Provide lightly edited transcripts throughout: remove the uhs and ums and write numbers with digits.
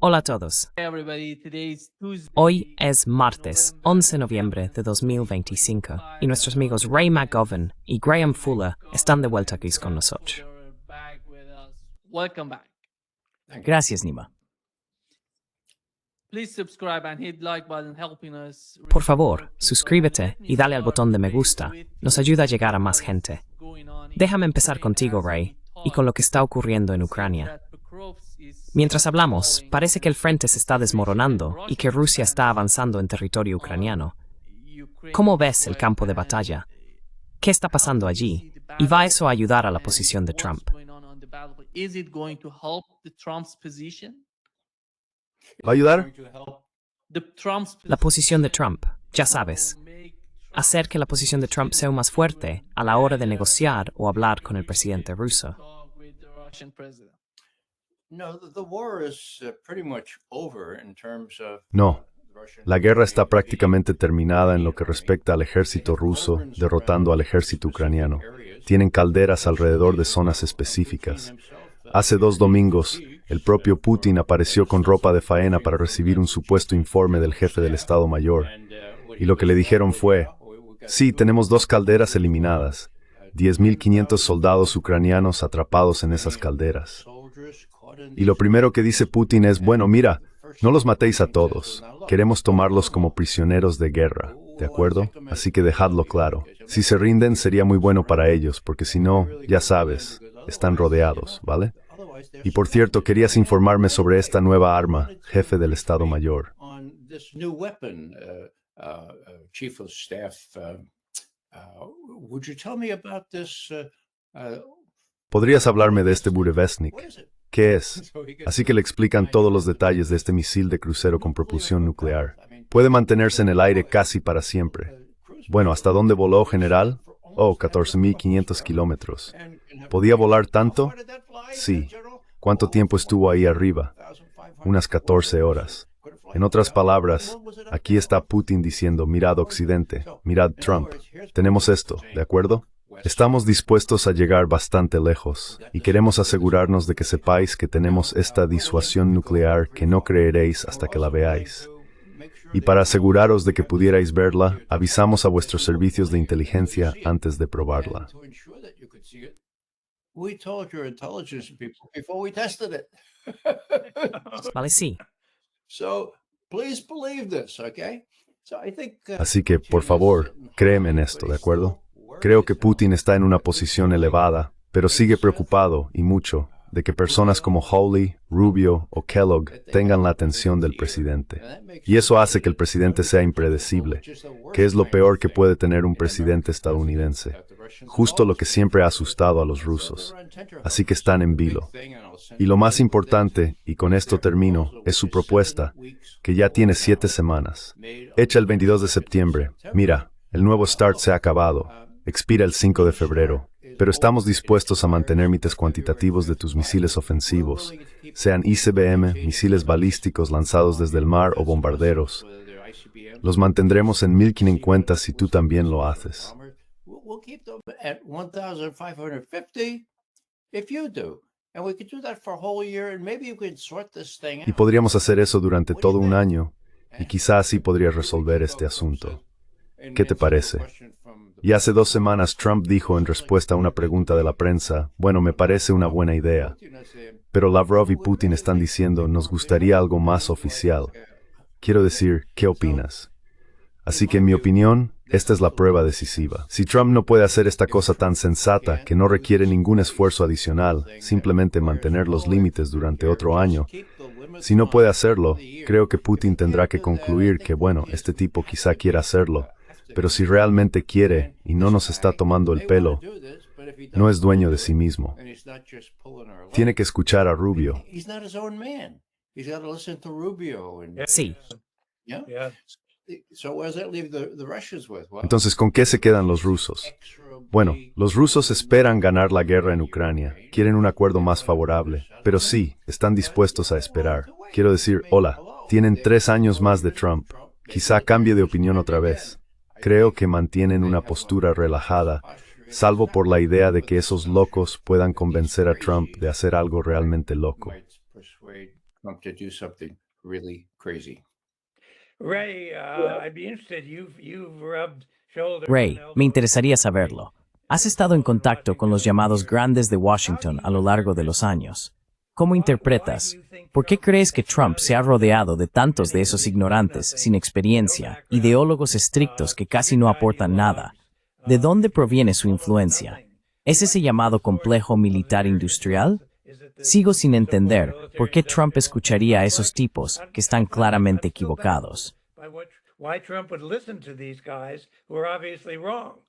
Hola a todos. Hoy es martes, 11 de noviembre de 2025, y nuestros amigos Ray McGovern y Graham Fuller están de vuelta aquí con nosotros. Gracias, Nima. Por favor, suscríbete y dale al botón de me gusta. Nos ayuda a llegar a más gente. Déjame empezar contigo, Ray, y con lo que está ocurriendo en Ucrania. Mientras hablamos, parece que el frente se está desmoronando y que Rusia está avanzando en territorio ucraniano. ¿Cómo ves el campo de batalla? ¿Qué está pasando allí? ¿Y va eso a ayudar a la posición de Trump? ¿Va a ayudar? La posición de Trump, ya sabes. Hacer que la posición de Trump sea más fuerte a la hora de negociar o hablar con el presidente ruso. No. La guerra está prácticamente terminada en lo que respecta al ejército ruso, derrotando al ejército ucraniano. Tienen calderas alrededor de zonas específicas. Hace 2 domingos, el propio Putin apareció con ropa de faena para recibir un supuesto informe del jefe del Estado Mayor. Y lo que le dijeron fue, sí, tenemos 2 calderas eliminadas, 10.500 soldados ucranianos atrapados en esas calderas. Y lo primero que dice Putin es, bueno, mira, no los matéis a todos, queremos tomarlos como prisioneros de guerra, ¿de acuerdo? Así que dejadlo claro. Si se rinden sería muy bueno para ellos, porque si no, ya sabes, están rodeados, ¿vale? Y por cierto, querías informarme sobre esta nueva arma, jefe del Estado Mayor. ¿Podrías hablarme de este Burevestnik? ¿Qué es? Así que le explican todos los detalles de este misil de crucero con propulsión nuclear. Puede mantenerse en el aire casi para siempre. Bueno, ¿hasta dónde voló, general? Oh, 14.500 kilómetros. ¿Podía volar tanto? Sí. ¿Cuánto tiempo estuvo ahí arriba? Unas 14 horas. En otras palabras, aquí está Putin diciendo, mirad Occidente, mirad Trump. Tenemos esto, ¿de acuerdo? Estamos dispuestos a llegar bastante lejos, y queremos asegurarnos de que sepáis que tenemos esta disuasión nuclear que no creeréis hasta que la veáis. Y para aseguraros de que pudierais verla, avisamos a vuestros servicios de inteligencia antes de probarla. Vale, sí. Así que, por favor, créeme en esto, ¿de acuerdo? Creo que Putin está en una posición elevada, pero sigue preocupado, y mucho, de que personas como Hawley, Rubio o Kellogg tengan la atención del presidente. Y eso hace que el presidente sea impredecible, que es lo peor que puede tener un presidente estadounidense. Justo lo que siempre ha asustado a los rusos. Así que están en vilo. Y lo más importante, y con esto termino, es su propuesta, que ya tiene 7 semanas. Hecha el 22 de septiembre. Mira, el nuevo START se ha acabado. Expira el 5 de febrero. Pero estamos dispuestos a mantener límites cuantitativos de tus misiles ofensivos, sean ICBM, misiles balísticos lanzados desde el mar o bombarderos. Los mantendremos en 1.550 si tú también lo haces. Y podríamos hacer eso durante todo un año, y quizás así podrías resolver este asunto. ¿Qué te parece? Y hace 2 semanas Trump dijo en respuesta a una pregunta de la prensa, bueno, me parece una buena idea. Pero Lavrov y Putin están diciendo, nos gustaría algo más oficial. Quiero decir, ¿qué opinas? Así que en mi opinión, esta es la prueba decisiva. Si Trump no puede hacer esta cosa tan sensata, que no requiere ningún esfuerzo adicional, simplemente mantener los límites durante otro año, si no puede hacerlo, creo que Putin tendrá que concluir que, bueno, este tipo quizá quiera hacerlo, pero si realmente quiere y no nos está tomando el pelo, no es dueño de sí mismo. Tiene que escuchar a Rubio. Sí. Entonces, ¿con qué se quedan los rusos? Bueno, los rusos esperan ganar la guerra en Ucrania, quieren un acuerdo más favorable, pero sí, están dispuestos a esperar. Quiero decir, hola, tienen 3 años más de Trump. Quizá cambie de opinión otra vez. Creo que mantienen una postura relajada, salvo por la idea de que esos locos puedan convencer a Trump de hacer algo realmente loco. Trump to do something really crazy. Ray, I'd be interested. You've rubbed shoulders Ray, and me elbows interesaría with saberlo. Has the estado en people in contacto con los Washington. llamados grandes de Washington a lo largo de los años. ¿Cómo interpretas? ¿Por qué crees que Trump se ha rodeado de tantos de esos ignorantes, sin experiencia, ideólogos estrictos que casi no aportan nada? ¿De dónde proviene su influencia? ¿Es ese llamado complejo militar industrial? Sigo sin entender por qué Trump escucharía a esos tipos que están claramente equivocados. Why Trump would listen to these guys who are obviously wrong.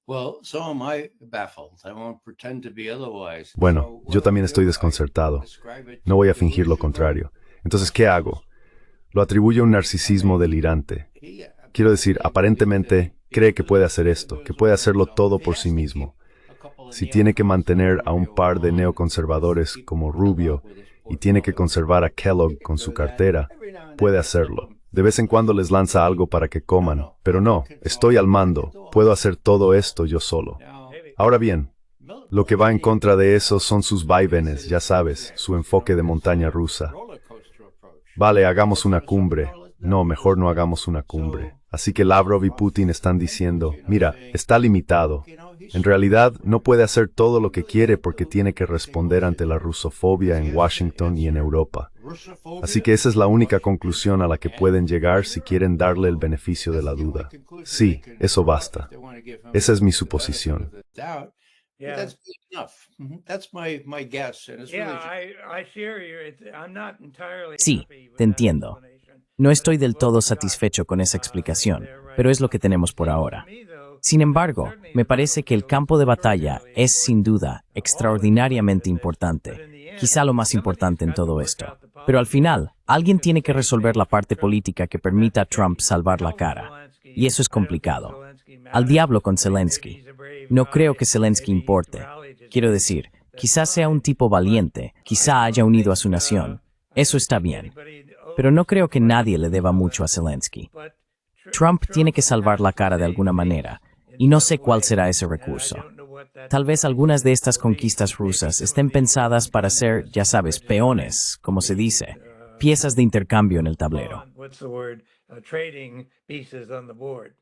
Well, so am I baffled. I won't pretend to be otherwise. Bueno, yo también estoy desconcertado. No voy a fingir lo contrario. Entonces, ¿qué hago? Lo atribuyo a un narcisismo delirante. Quiero decir, aparentemente cree que puede hacer esto, que puede hacerlo todo por sí mismo. Si tiene que mantener a un par de neoconservadores como Rubio y tiene que conservar a Kellogg con su cartera, puede hacerlo. De vez en cuando les lanza algo para que coman, pero no, estoy al mando, puedo hacer todo esto yo solo. Ahora bien, lo que va en contra de eso son sus vaivenes, ya sabes, su enfoque de montaña rusa. Vale, hagamos una cumbre. No, mejor no hagamos una cumbre. Así que Lavrov y Putin están diciendo, mira, está limitado. En realidad, no puede hacer todo lo que quiere porque tiene que responder ante la rusofobia en Washington y en Europa. Así que esa es la única conclusión a la que pueden llegar si quieren darle el beneficio de la duda. Sí, eso basta. Esa es mi suposición. Yeah. That's good enough. That's my guess, and it's Yeah, really I share your. I'm not entirely Sí, happy with te that entiendo. explanation. No estoy del todo satisfecho con esa explicación, pero es lo que tenemos por ahora. Sin embargo, me parece que el campo de batalla es, sin duda, extraordinariamente importante, quizá lo más importante en todo esto. Pero al final, alguien tiene que resolver la parte política que permita a Trump salvar la cara, y eso es complicado. Al diablo con Zelensky. No creo que Zelensky importe. Quiero decir, quizás sea un tipo valiente, quizá haya unido a su nación. Eso está bien. Pero no creo que nadie le deba mucho a Zelensky. Trump tiene que salvar la cara de alguna manera, y no sé cuál será ese recurso. Tal vez algunas de estas conquistas rusas estén pensadas para ser, ya sabes, peones, como se dice, piezas de intercambio en el tablero. What's the word? Trading pieces on the board.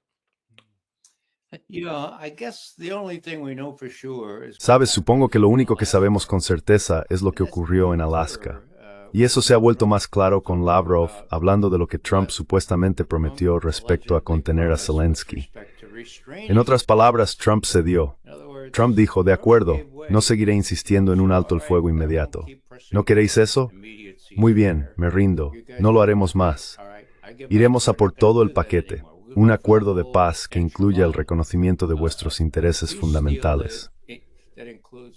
I guess the only thing we know for sure is Sabes, supongo que lo único que sabemos con certeza es lo que ocurrió en Alaska. Y eso se ha vuelto más claro con Lavrov hablando de lo que Trump supuestamente prometió respecto a contener a Zelensky. En otras palabras, Trump cedió. Trump dijo, de acuerdo, no seguiré insistiendo en un alto el fuego inmediato. ¿No queréis eso? Muy bien, me rindo. No lo haremos más. Iremos a por todo el paquete. Un acuerdo de paz que incluya el reconocimiento de vuestros intereses fundamentales.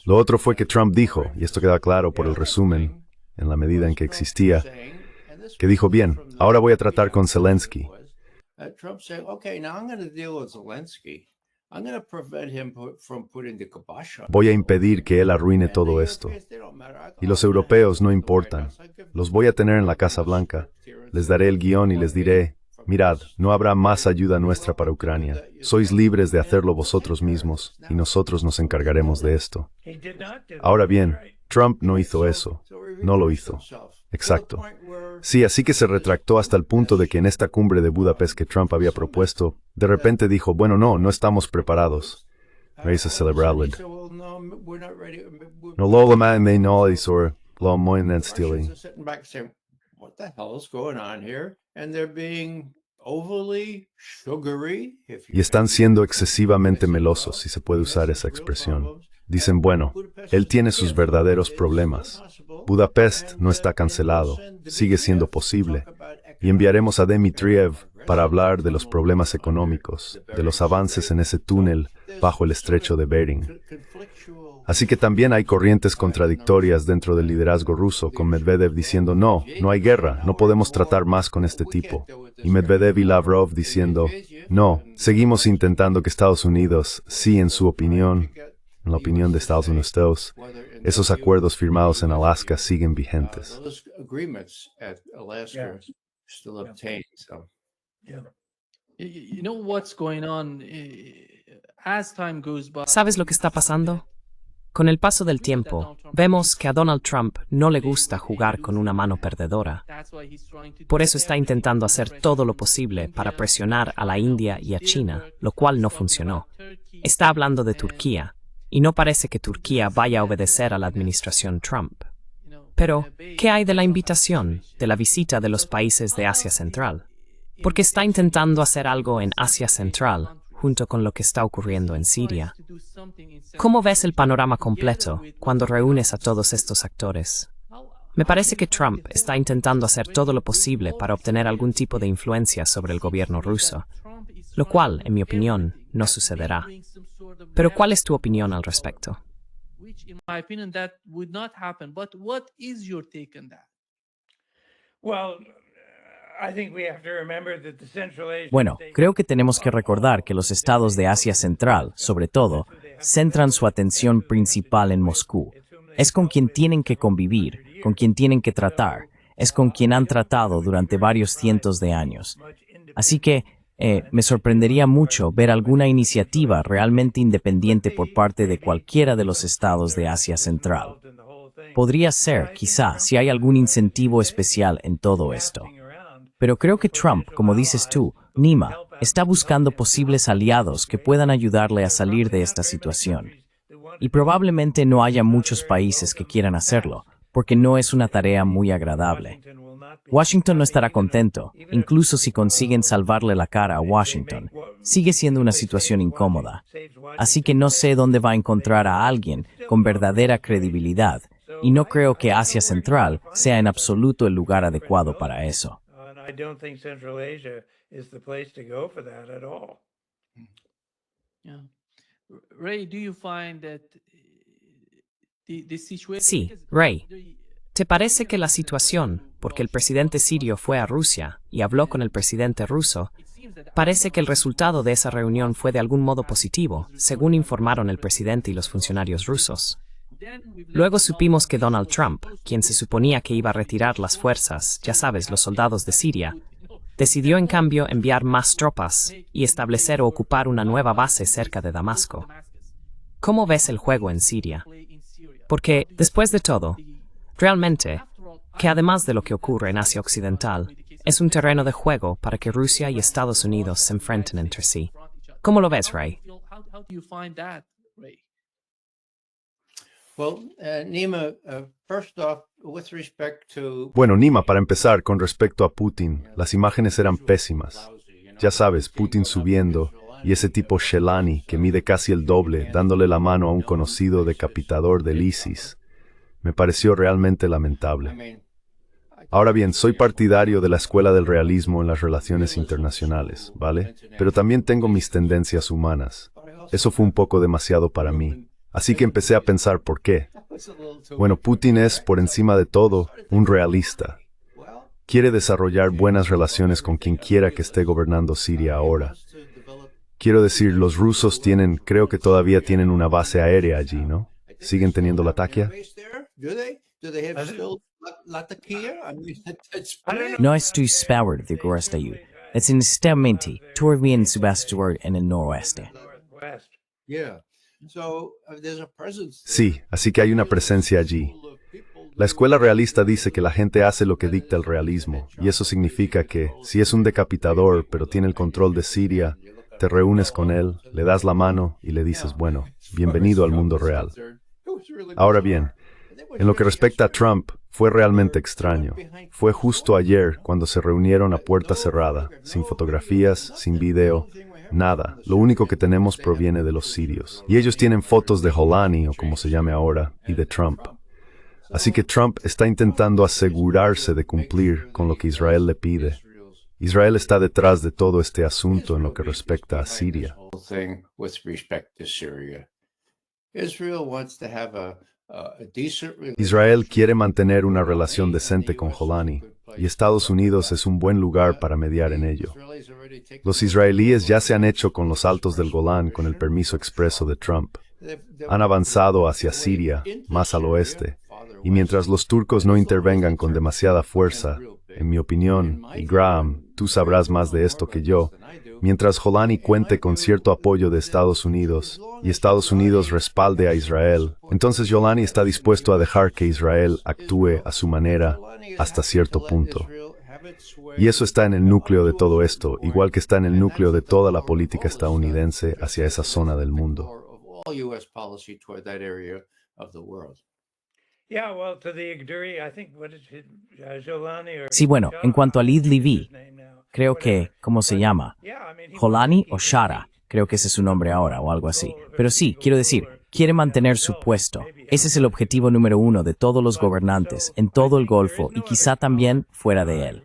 Lo otro fue que Trump dijo, y esto queda claro por el resumen, en la medida en que existía, que dijo, bien, ahora voy a tratar con Zelensky. Trump saying, okay, now I'm going to deal with Zelensky. I'm going to prevent him from putting the kibosh on. Voy a impedir que él arruine todo esto. Y los europeos no importan. Los voy a tener en la Casa Blanca. Les daré el guión y les diré, mirad, no habrá más ayuda nuestra para Ucrania. Sois libres de hacerlo vosotros mismos, y nosotros nos encargaremos de esto. Ahora bien, Trump no hizo eso. No lo hizo. Exacto. Sí, así que se retractó hasta el punto de que en esta cumbre de Budapest que Trump había propuesto, de repente dijo, bueno, no estamos preparados. Reis a celebrarle. No lo me no hizo, lo muy nenstili. Sitting back saying, what the hell is going on here? And they're being overly sugary. Y están siendo excesivamente melosos, si se puede usar esa expresión. Dicen, bueno, él tiene sus verdaderos problemas. Budapest no está cancelado, sigue siendo posible. Y enviaremos a Dmitriev para hablar de los problemas económicos, de los avances en ese túnel bajo el estrecho de Bering. Así que también hay corrientes contradictorias dentro del liderazgo ruso, con Medvedev diciendo, no hay guerra, no podemos tratar más con este tipo. Y Medvedev y Lavrov diciendo, no, seguimos intentando que Estados Unidos, sí, en su opinión, en la opinión de Estados Unidos, esos acuerdos firmados en Alaska siguen vigentes. Those agreements at Alaska still obtained. So. You know what's going on as time goes by. ¿Sabes lo que está pasando? Con el paso del tiempo, vemos que a Donald Trump no le gusta jugar con una mano perdedora. Por eso está intentando hacer todo lo posible para presionar a la India y a China, lo cual no funcionó. Está hablando de Turquía, y no parece que Turquía vaya a obedecer a la administración Trump. Pero, ¿qué hay de la invitación, de la visita de los países de Asia Central? Porque está intentando hacer algo en Asia Central, junto con lo que está ocurriendo en Siria. ¿Cómo ves el panorama completo cuando reúnes a todos estos actores? Me parece que Trump está intentando hacer todo lo posible para obtener algún tipo de influencia sobre el gobierno ruso, lo cual, en mi opinión, no sucederá. Pero ¿cuál es tu opinión al respecto? Bueno, creo que tenemos que recordar que los estados de Asia Central, sobre todo, centran su atención principal en Moscú. Es con quien tienen que convivir, con quien tienen que tratar, es con quien han tratado durante varios cientos de años. Así que me sorprendería mucho ver alguna iniciativa realmente independiente por parte de cualquiera de los estados de Asia Central. Podría ser, quizá, si hay algún incentivo especial en todo esto. Pero creo que Trump, como dices tú, Nima, está buscando posibles aliados que puedan ayudarle a salir de esta situación. Y probablemente no haya muchos países que quieran hacerlo, porque no es una tarea muy agradable. Washington no estará contento, incluso si consiguen salvarle la cara a Washington. Sigue siendo una situación incómoda. Así que no sé dónde va a encontrar a alguien con verdadera credibilidad, y no creo que Asia Central sea en absoluto el lugar adecuado para eso. I don't think Central Asia is the place to go for that at all. Yeah. Ray, do you find that the situation? Sí, Ray. ¿Te parece que la situación, porque el presidente sirio fue a Rusia y habló con el presidente ruso, parece que el resultado de esa reunión fue de algún modo positivo, según informaron el presidente y los funcionarios rusos? Luego supimos que Donald Trump, quien se suponía que iba a retirar las fuerzas, ya sabes, los soldados de Siria, decidió en cambio enviar más tropas y establecer o ocupar una nueva base cerca de Damasco. ¿Cómo ves el juego en Siria? Porque, después de todo, realmente, que además de lo que ocurre en Asia Occidental, es un terreno de juego para que Rusia y Estados Unidos se enfrenten entre sí. ¿Cómo lo ves, Ray? How do you find that, Ray? Well, Nima, first off, with respect to Bueno, Nima, para empezar, con respecto a Putin, las imágenes eran pésimas. Ya sabes, Putin subiendo, y ese tipo Shelani, que mide casi el doble, dándole la mano a un conocido decapitador del ISIS. Me pareció realmente lamentable. Ahora bien, soy partidario de la escuela del realismo en las relaciones internacionales, ¿vale? Pero también tengo mis tendencias humanas. Eso fue un poco demasiado para mí. Así que empecé a pensar por qué. Bueno, Putin es, por encima de todo, un realista. Quiere desarrollar buenas relaciones con quien quiera que esté gobernando Siria ahora. Quiero decir, los rusos creo que todavía tienen una base aérea allí, ¿no? ¿Siguen teniendo Latakia? No estoy seguro de que está ahí. Es instante, todavía en Sebastopol en el noroeste. Sí, así que hay una presencia allí. La escuela realista dice que la gente hace lo que dicta el realismo, y eso significa que, si es un decapitador, pero tiene el control de Siria, te reúnes con él, le das la mano y le dices, bueno, bienvenido al mundo real. Ahora bien, en lo que respecta a Trump, fue realmente extraño. Fue justo ayer cuando se reunieron a puerta cerrada, sin fotografías, sin video, nada. Lo único que tenemos proviene de los sirios. Y ellos tienen fotos de Holani, o como se llame ahora, y de Trump. Así que Trump está intentando asegurarse de cumplir con lo que Israel le pide. Israel está detrás de todo este asunto en lo que respecta a Siria. Israel quiere mantener una relación decente con Jolani, y Estados Unidos es un buen lugar para mediar en ello. Los israelíes ya se han hecho con los altos del Golán con el permiso expreso de Trump. Han avanzado hacia Siria, más al oeste, y mientras los turcos no intervengan con demasiada fuerza, en mi opinión, y Graham, tú sabrás más de esto que yo, mientras Jolani cuente con cierto apoyo de Estados Unidos, y Estados Unidos respalde a Israel, entonces Jolani está dispuesto a dejar que Israel actúe a su manera hasta cierto punto. Y eso está en el núcleo de todo esto, igual que está en el núcleo de toda la política estadounidense hacia esa zona del mundo. Sí, bueno, en cuanto a Lead Levy, creo que, ¿cómo se llama? Jolani o Shara, creo que ese es su nombre ahora o algo así. Pero sí, quiero decir, quiere mantener su puesto. Ese es el objetivo número uno de todos los gobernantes en todo el Golfo y quizá también fuera de él.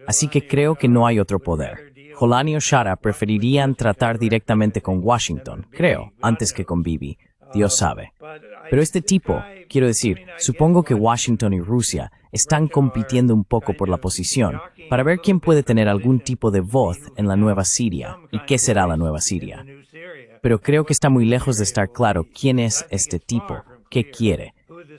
Así que creo que no hay otro poder. Jolani o Shara preferirían tratar directamente con Washington, creo, antes que con Bibi. Dios sabe. Pero este tipo, quiero decir, supongo que Washington y Rusia están compitiendo un poco por la posición para ver quién puede tener algún tipo de voz en la nueva Siria y qué será la nueva Siria. Pero creo que está muy lejos de estar claro quién es este tipo, qué quiere.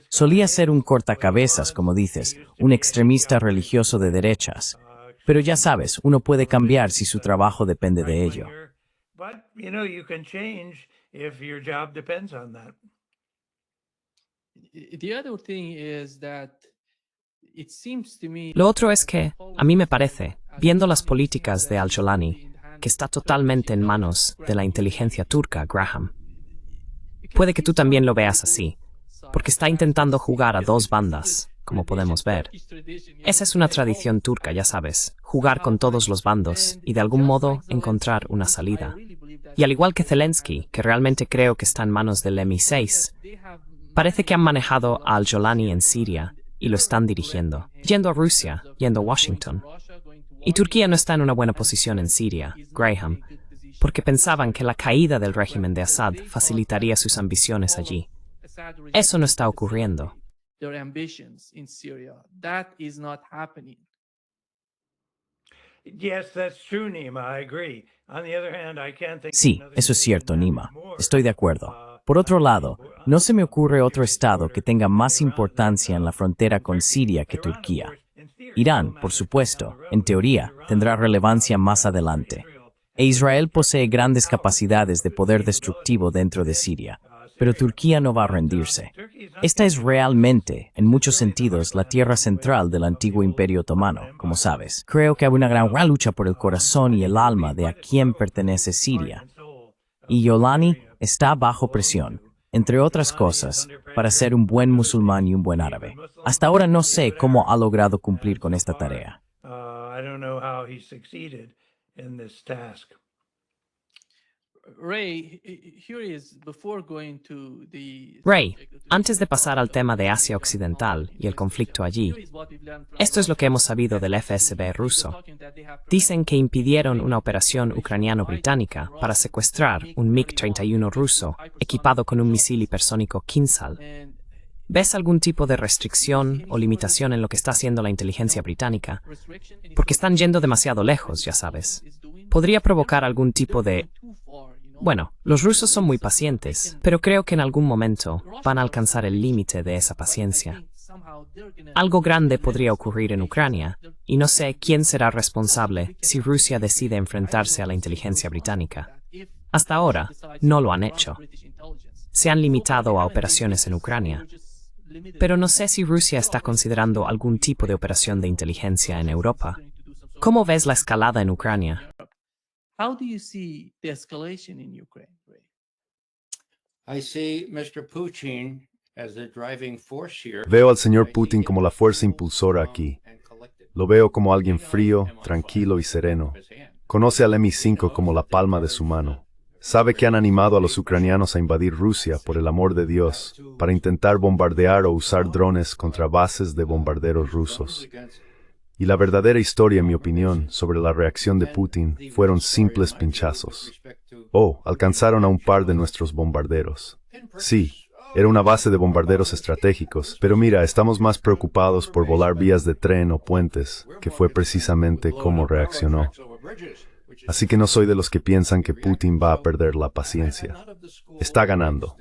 Solía ser un cortacabezas, como dices, un extremista religioso de derechas. Pero ya sabes, uno puede cambiar si su trabajo depende de ello. Lo otro es que, a mí me parece, viendo las políticas de al-Jolani, que está totalmente en manos de la inteligencia turca, Graham. Puede que tú también lo veas así, porque está intentando jugar a dos bandas, como podemos ver. Esa es una tradición turca, ya sabes, jugar con todos los bandos y de algún modo encontrar una salida. Y al igual que Zelensky, que realmente creo que está en manos del MI6, parece que han manejado a al-Jolani en Siria y lo están dirigiendo, yendo a Rusia, yendo a Washington. Y Turquía no está en una buena posición en Siria, Graham, porque pensaban que la caída del régimen de Assad facilitaría sus ambiciones allí. Eso no está ocurriendo. Sí, eso es cierto, Nima. Estoy de acuerdo. Por otro lado, no se me ocurre otro estado que tenga más importancia en la frontera con Siria que Turquía. Irán, por supuesto, en teoría, tendrá relevancia más adelante. E Israel posee grandes capacidades de poder destructivo dentro de Siria. Pero Turquía no va a rendirse. Esta es realmente, en muchos sentidos, la tierra central del antiguo Imperio Otomano, como sabes. Creo que hay una gran lucha por el corazón y el alma de a quién pertenece Siria. Y Jolani está bajo presión, entre otras cosas, para ser un buen musulmán y un buen árabe. Hasta ahora no sé cómo ha logrado cumplir con esta tarea. Ray, antes de pasar al tema de Asia Occidental y el conflicto allí, esto es lo que hemos sabido del FSB ruso. Dicen que impidieron una operación ucraniano-británica para secuestrar un MiG-31 ruso equipado con un misil hipersónico Kinzhal. ¿Ves algún tipo de restricción o limitación en lo que está haciendo la inteligencia británica? Porque están yendo demasiado lejos, ya sabes. Podría provocar algún tipo de... Bueno, los rusos son muy pacientes, pero creo que en algún momento van a alcanzar el límite de esa paciencia. Algo grande podría ocurrir en Ucrania, y no sé quién será responsable si Rusia decide enfrentarse a la inteligencia británica. Hasta ahora, no lo han hecho. Se han limitado a operaciones en Ucrania. Pero no sé si Rusia está considerando algún tipo de operación de inteligencia en Europa. ¿Cómo ves la escalada en Ucrania? How do you see the escalation in Ukraine, Ray? I see Mr. Putin as the driving force here. Veo al señor Putin como la fuerza impulsora aquí. Lo veo como alguien frío, tranquilo y sereno. Conoce al Mi-5 como la palma de su mano. Sabe que han animado a los ucranianos a invadir Rusia, por el amor de Dios, para intentar bombardear o usar drones contra bases de bombarderos rusos. Y la verdadera historia, en mi opinión, sobre la reacción de Putin fueron simples pinchazos. Oh, alcanzaron a un par de nuestros bombarderos. Sí, era una base de bombarderos estratégicos, pero mira, estamos más preocupados por volar vías de tren o puentes, que fue precisamente cómo reaccionó. Así que no soy de los que piensan que Putin va a perder la paciencia. Está ganando.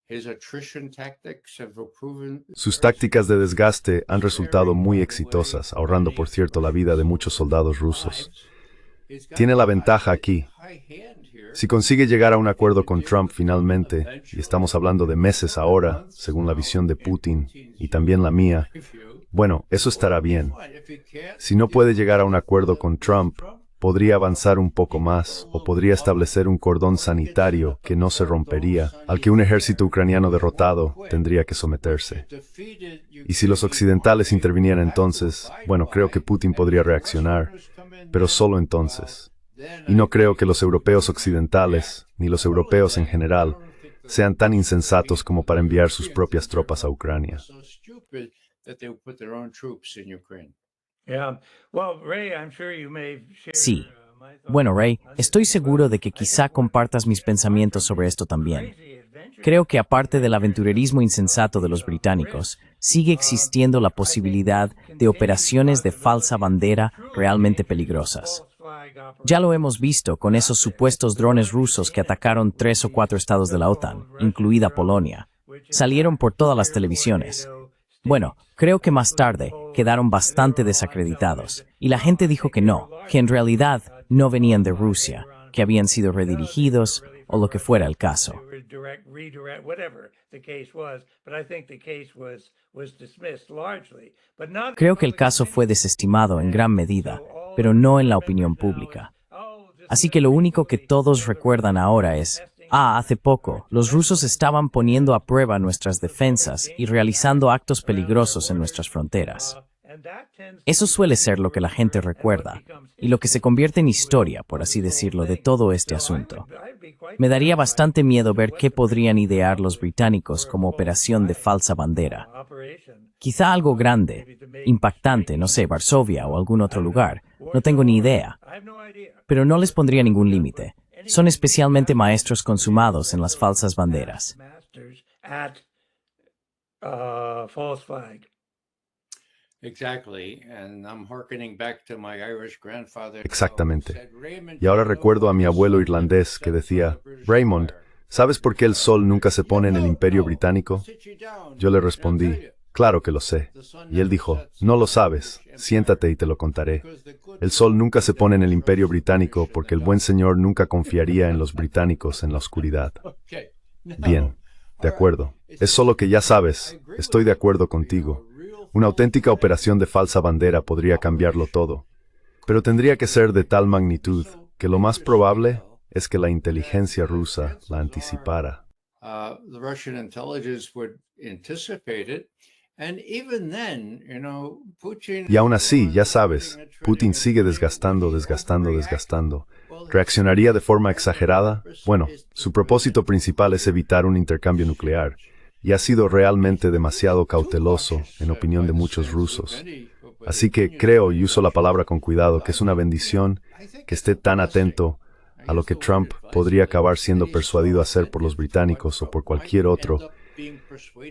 His attrition tactics have proven Sus tácticas de desgaste han resultado muy exitosas, ahorrando, por cierto, la vida de muchos soldados rusos. Tiene la ventaja aquí. Si consigue llegar a un acuerdo con Trump finalmente, y estamos hablando de meses ahora, según la visión de Putin y también la mía, bueno, eso estará bien. Si no puede llegar a un acuerdo con Trump, podría avanzar un poco más o podría establecer un cordón sanitario que no se rompería, al que un ejército ucraniano derrotado tendría que someterse. Y si los occidentales intervinieran entonces, bueno, creo que Putin podría reaccionar, pero solo entonces. Y no creo que los europeos occidentales, ni los europeos en general, sean tan insensatos como para enviar sus propias tropas a Ucrania. Sí. Bueno, Ray, estoy seguro de que quizá compartas mis pensamientos sobre esto también. Creo que aparte del aventurerismo insensato de los británicos, sigue existiendo la posibilidad de operaciones de falsa bandera realmente peligrosas. Ya lo hemos visto con esos supuestos drones rusos que atacaron 3 o 4 estados de la OTAN, incluida Polonia. Salieron por todas las televisiones. Bueno, creo que más tarde quedaron bastante desacreditados, y la gente dijo que no, que en realidad no venían de Rusia, que habían sido redirigidos o lo que fuera el caso. Creo que el caso fue desestimado en gran medida, pero no en la opinión pública. Así que lo único que todos recuerdan ahora es, hace poco, los rusos estaban poniendo a prueba nuestras defensas y realizando actos peligrosos en nuestras fronteras. Eso suele ser lo que la gente recuerda, y lo que se convierte en historia, por así decirlo, de todo este asunto. Me daría bastante miedo ver qué podrían idear los británicos como operación de falsa bandera. Quizá algo grande, impactante, no sé, Varsovia o algún otro lugar, no tengo ni idea. Pero no les pondría ningún límite. Son especialmente maestros consumados en las falsas banderas. Exactamente. Y ahora recuerdo a mi abuelo irlandés que decía, Raymond, ¿sabes por qué el sol nunca se pone en el Imperio Británico? Yo le respondí, claro que lo sé. Y él dijo, no lo sabes, siéntate y te lo contaré. El sol nunca se pone en el Imperio Británico porque el buen señor nunca confiaría en los británicos en la oscuridad. Bien, de acuerdo. Es solo que ya sabes, estoy de acuerdo contigo. Una auténtica operación de falsa bandera podría cambiarlo todo. Pero tendría que ser de tal magnitud que lo más probable es que la inteligencia rusa la anticipara. Y aún así, ya sabes, Putin sigue desgastando. ¿Reaccionaría de forma exagerada? Bueno, su propósito principal es evitar un intercambio nuclear, y ha sido realmente demasiado cauteloso, en opinión de muchos rusos. Así que creo, y uso la palabra con cuidado, que es una bendición que esté tan atento a lo que Trump podría acabar siendo persuadido a hacer por los británicos o por cualquier otro,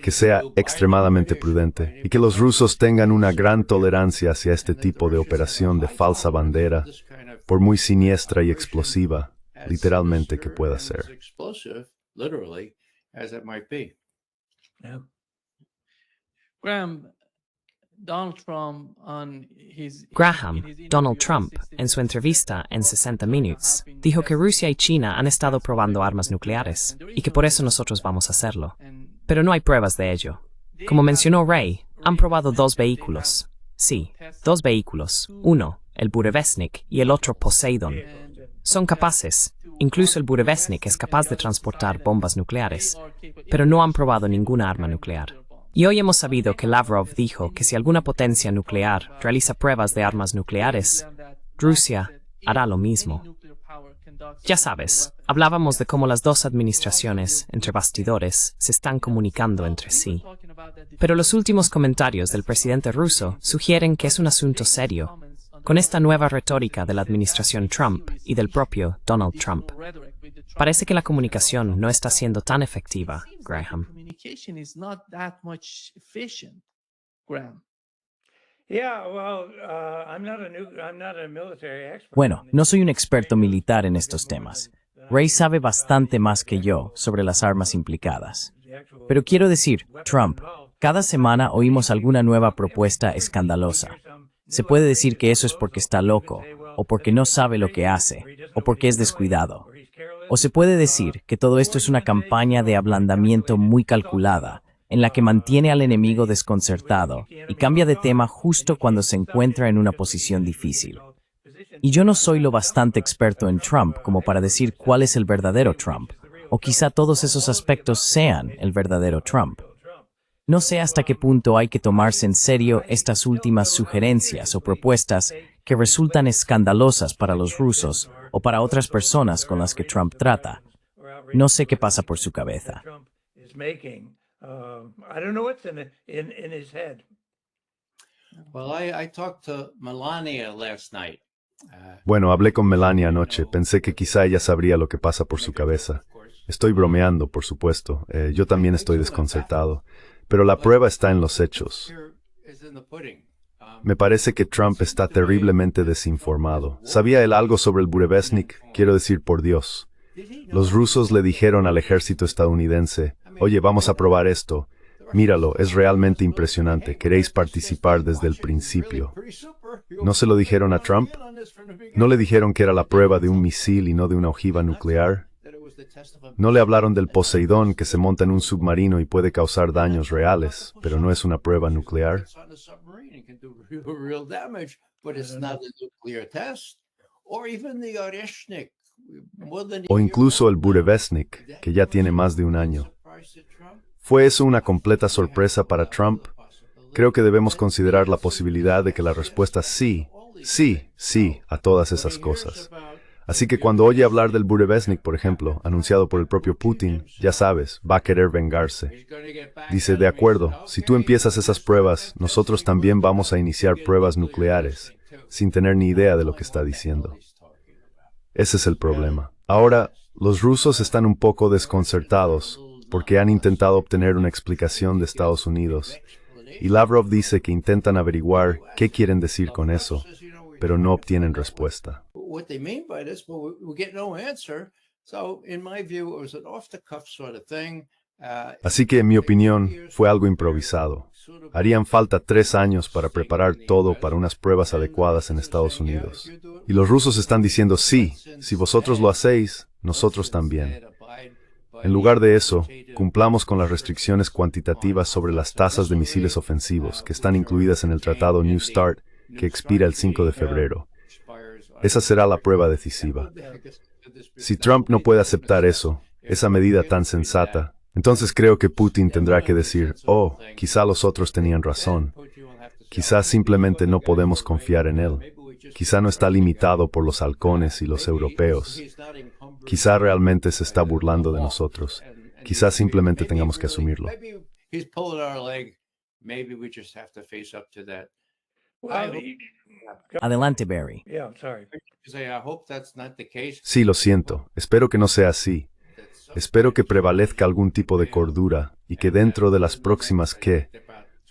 que sea extremadamente prudente, y que los rusos tengan una gran tolerancia hacia este tipo de operación de falsa bandera, por muy siniestra y explosiva, literalmente, que pueda ser. Graham, Donald Trump, en su entrevista en 60 Minutes, dijo que Rusia y China han estado probando armas nucleares y que por eso nosotros vamos a hacerlo. Pero no hay pruebas de ello. Como mencionó Ray, han probado 2 vehículos. Sí, 2 vehículos. Uno, el Burevestnik, y el otro Poseidon. Son capaces. Incluso el Burevestnik es capaz de transportar bombas nucleares, pero no han probado ninguna arma nuclear. Y hoy hemos sabido que Lavrov dijo que si alguna potencia nuclear realiza pruebas de armas nucleares, Rusia hará lo mismo. Ya sabes, hablábamos de cómo las 2 administraciones, entre bastidores, se están comunicando entre sí. Pero los últimos comentarios del presidente ruso sugieren que es un asunto serio, con esta nueva retórica de la administración Trump y del propio Donald Trump. Parece que la comunicación no está siendo tan efectiva, Graham. Bueno, no soy un experto militar en estos temas, Ray sabe bastante más que yo sobre las armas implicadas. Pero quiero decir, Trump, cada semana oímos alguna nueva propuesta escandalosa. Se puede decir que eso es porque está loco, o porque no sabe lo que hace, o porque es descuidado. O se puede decir que todo esto es una campaña de ablandamiento muy calculada, en la que mantiene al enemigo desconcertado y cambia de tema justo cuando se encuentra en una posición difícil. Y yo no soy lo bastante experto en Trump como para decir cuál es el verdadero Trump, o quizá todos esos aspectos sean el verdadero Trump. No sé hasta qué punto hay que tomarse en serio estas últimas sugerencias o propuestas que resultan escandalosas para los rusos o para otras personas con las que Trump trata. No sé qué pasa por su cabeza. I don't know what's in his head. Well, I talked to Melania last night. Bueno, hablé con Melania anoche. Pensé que quizá ella sabría lo que pasa por su cabeza. Estoy bromeando, por supuesto. Yo también estoy desconcertado. Pero la prueba está en los hechos. Me parece que Trump está terriblemente desinformado. ¿Sabía él algo sobre el Burevestnik? Quiero decir, por Dios. Los rusos le dijeron al ejército estadounidense, oye, vamos a probar esto. Míralo, es realmente impresionante. ¿Queréis participar desde el principio? ¿No se lo dijeron a Trump? ¿No le dijeron que era la prueba de un misil y no de una ojiva nuclear? ¿No le hablaron del Poseidón que se monta en un submarino y puede causar daños reales, pero no es una prueba nuclear? O incluso el Burevestnik, que ya tiene más de un año. ¿Fue eso una completa sorpresa para Trump? Creo que debemos considerar la posibilidad de que la respuesta sí a todas esas cosas. Así que cuando oye hablar del Burevestnik, por ejemplo, anunciado por el propio Putin, ya sabes, va a querer vengarse. Dice, de acuerdo, si tú empiezas esas pruebas, nosotros también vamos a iniciar pruebas nucleares, sin tener ni idea de lo que está diciendo. Ese es el problema. Ahora, los rusos están un poco desconcertados porque han intentado obtener una explicación de Estados Unidos. Y Lavrov dice que intentan averiguar qué quieren decir con eso, pero no obtienen respuesta. Así que, en mi opinión, fue algo improvisado. Harían falta 3 años para preparar todo para unas pruebas adecuadas en Estados Unidos. Y los rusos están diciendo, sí, si vosotros lo hacéis, nosotros también. En lugar de eso, cumplamos con las restricciones cuantitativas sobre las tasas de misiles ofensivos que están incluidas en el Tratado New START, que expira el 5 de febrero. Esa será la prueba decisiva. Si Trump no puede aceptar eso, esa medida tan sensata, entonces creo que Putin tendrá que decir, oh, quizá los otros tenían razón. Quizá simplemente no podemos confiar en él. Quizá no está limitado por los halcones y los europeos. Quizá realmente se está burlando de nosotros. Quizá simplemente tengamos que asumirlo. Adelante, Barry. Yeah, sorry. Sí, lo siento. Espero que no sea así. Espero que prevalezca algún tipo de cordura y que dentro de las próximas,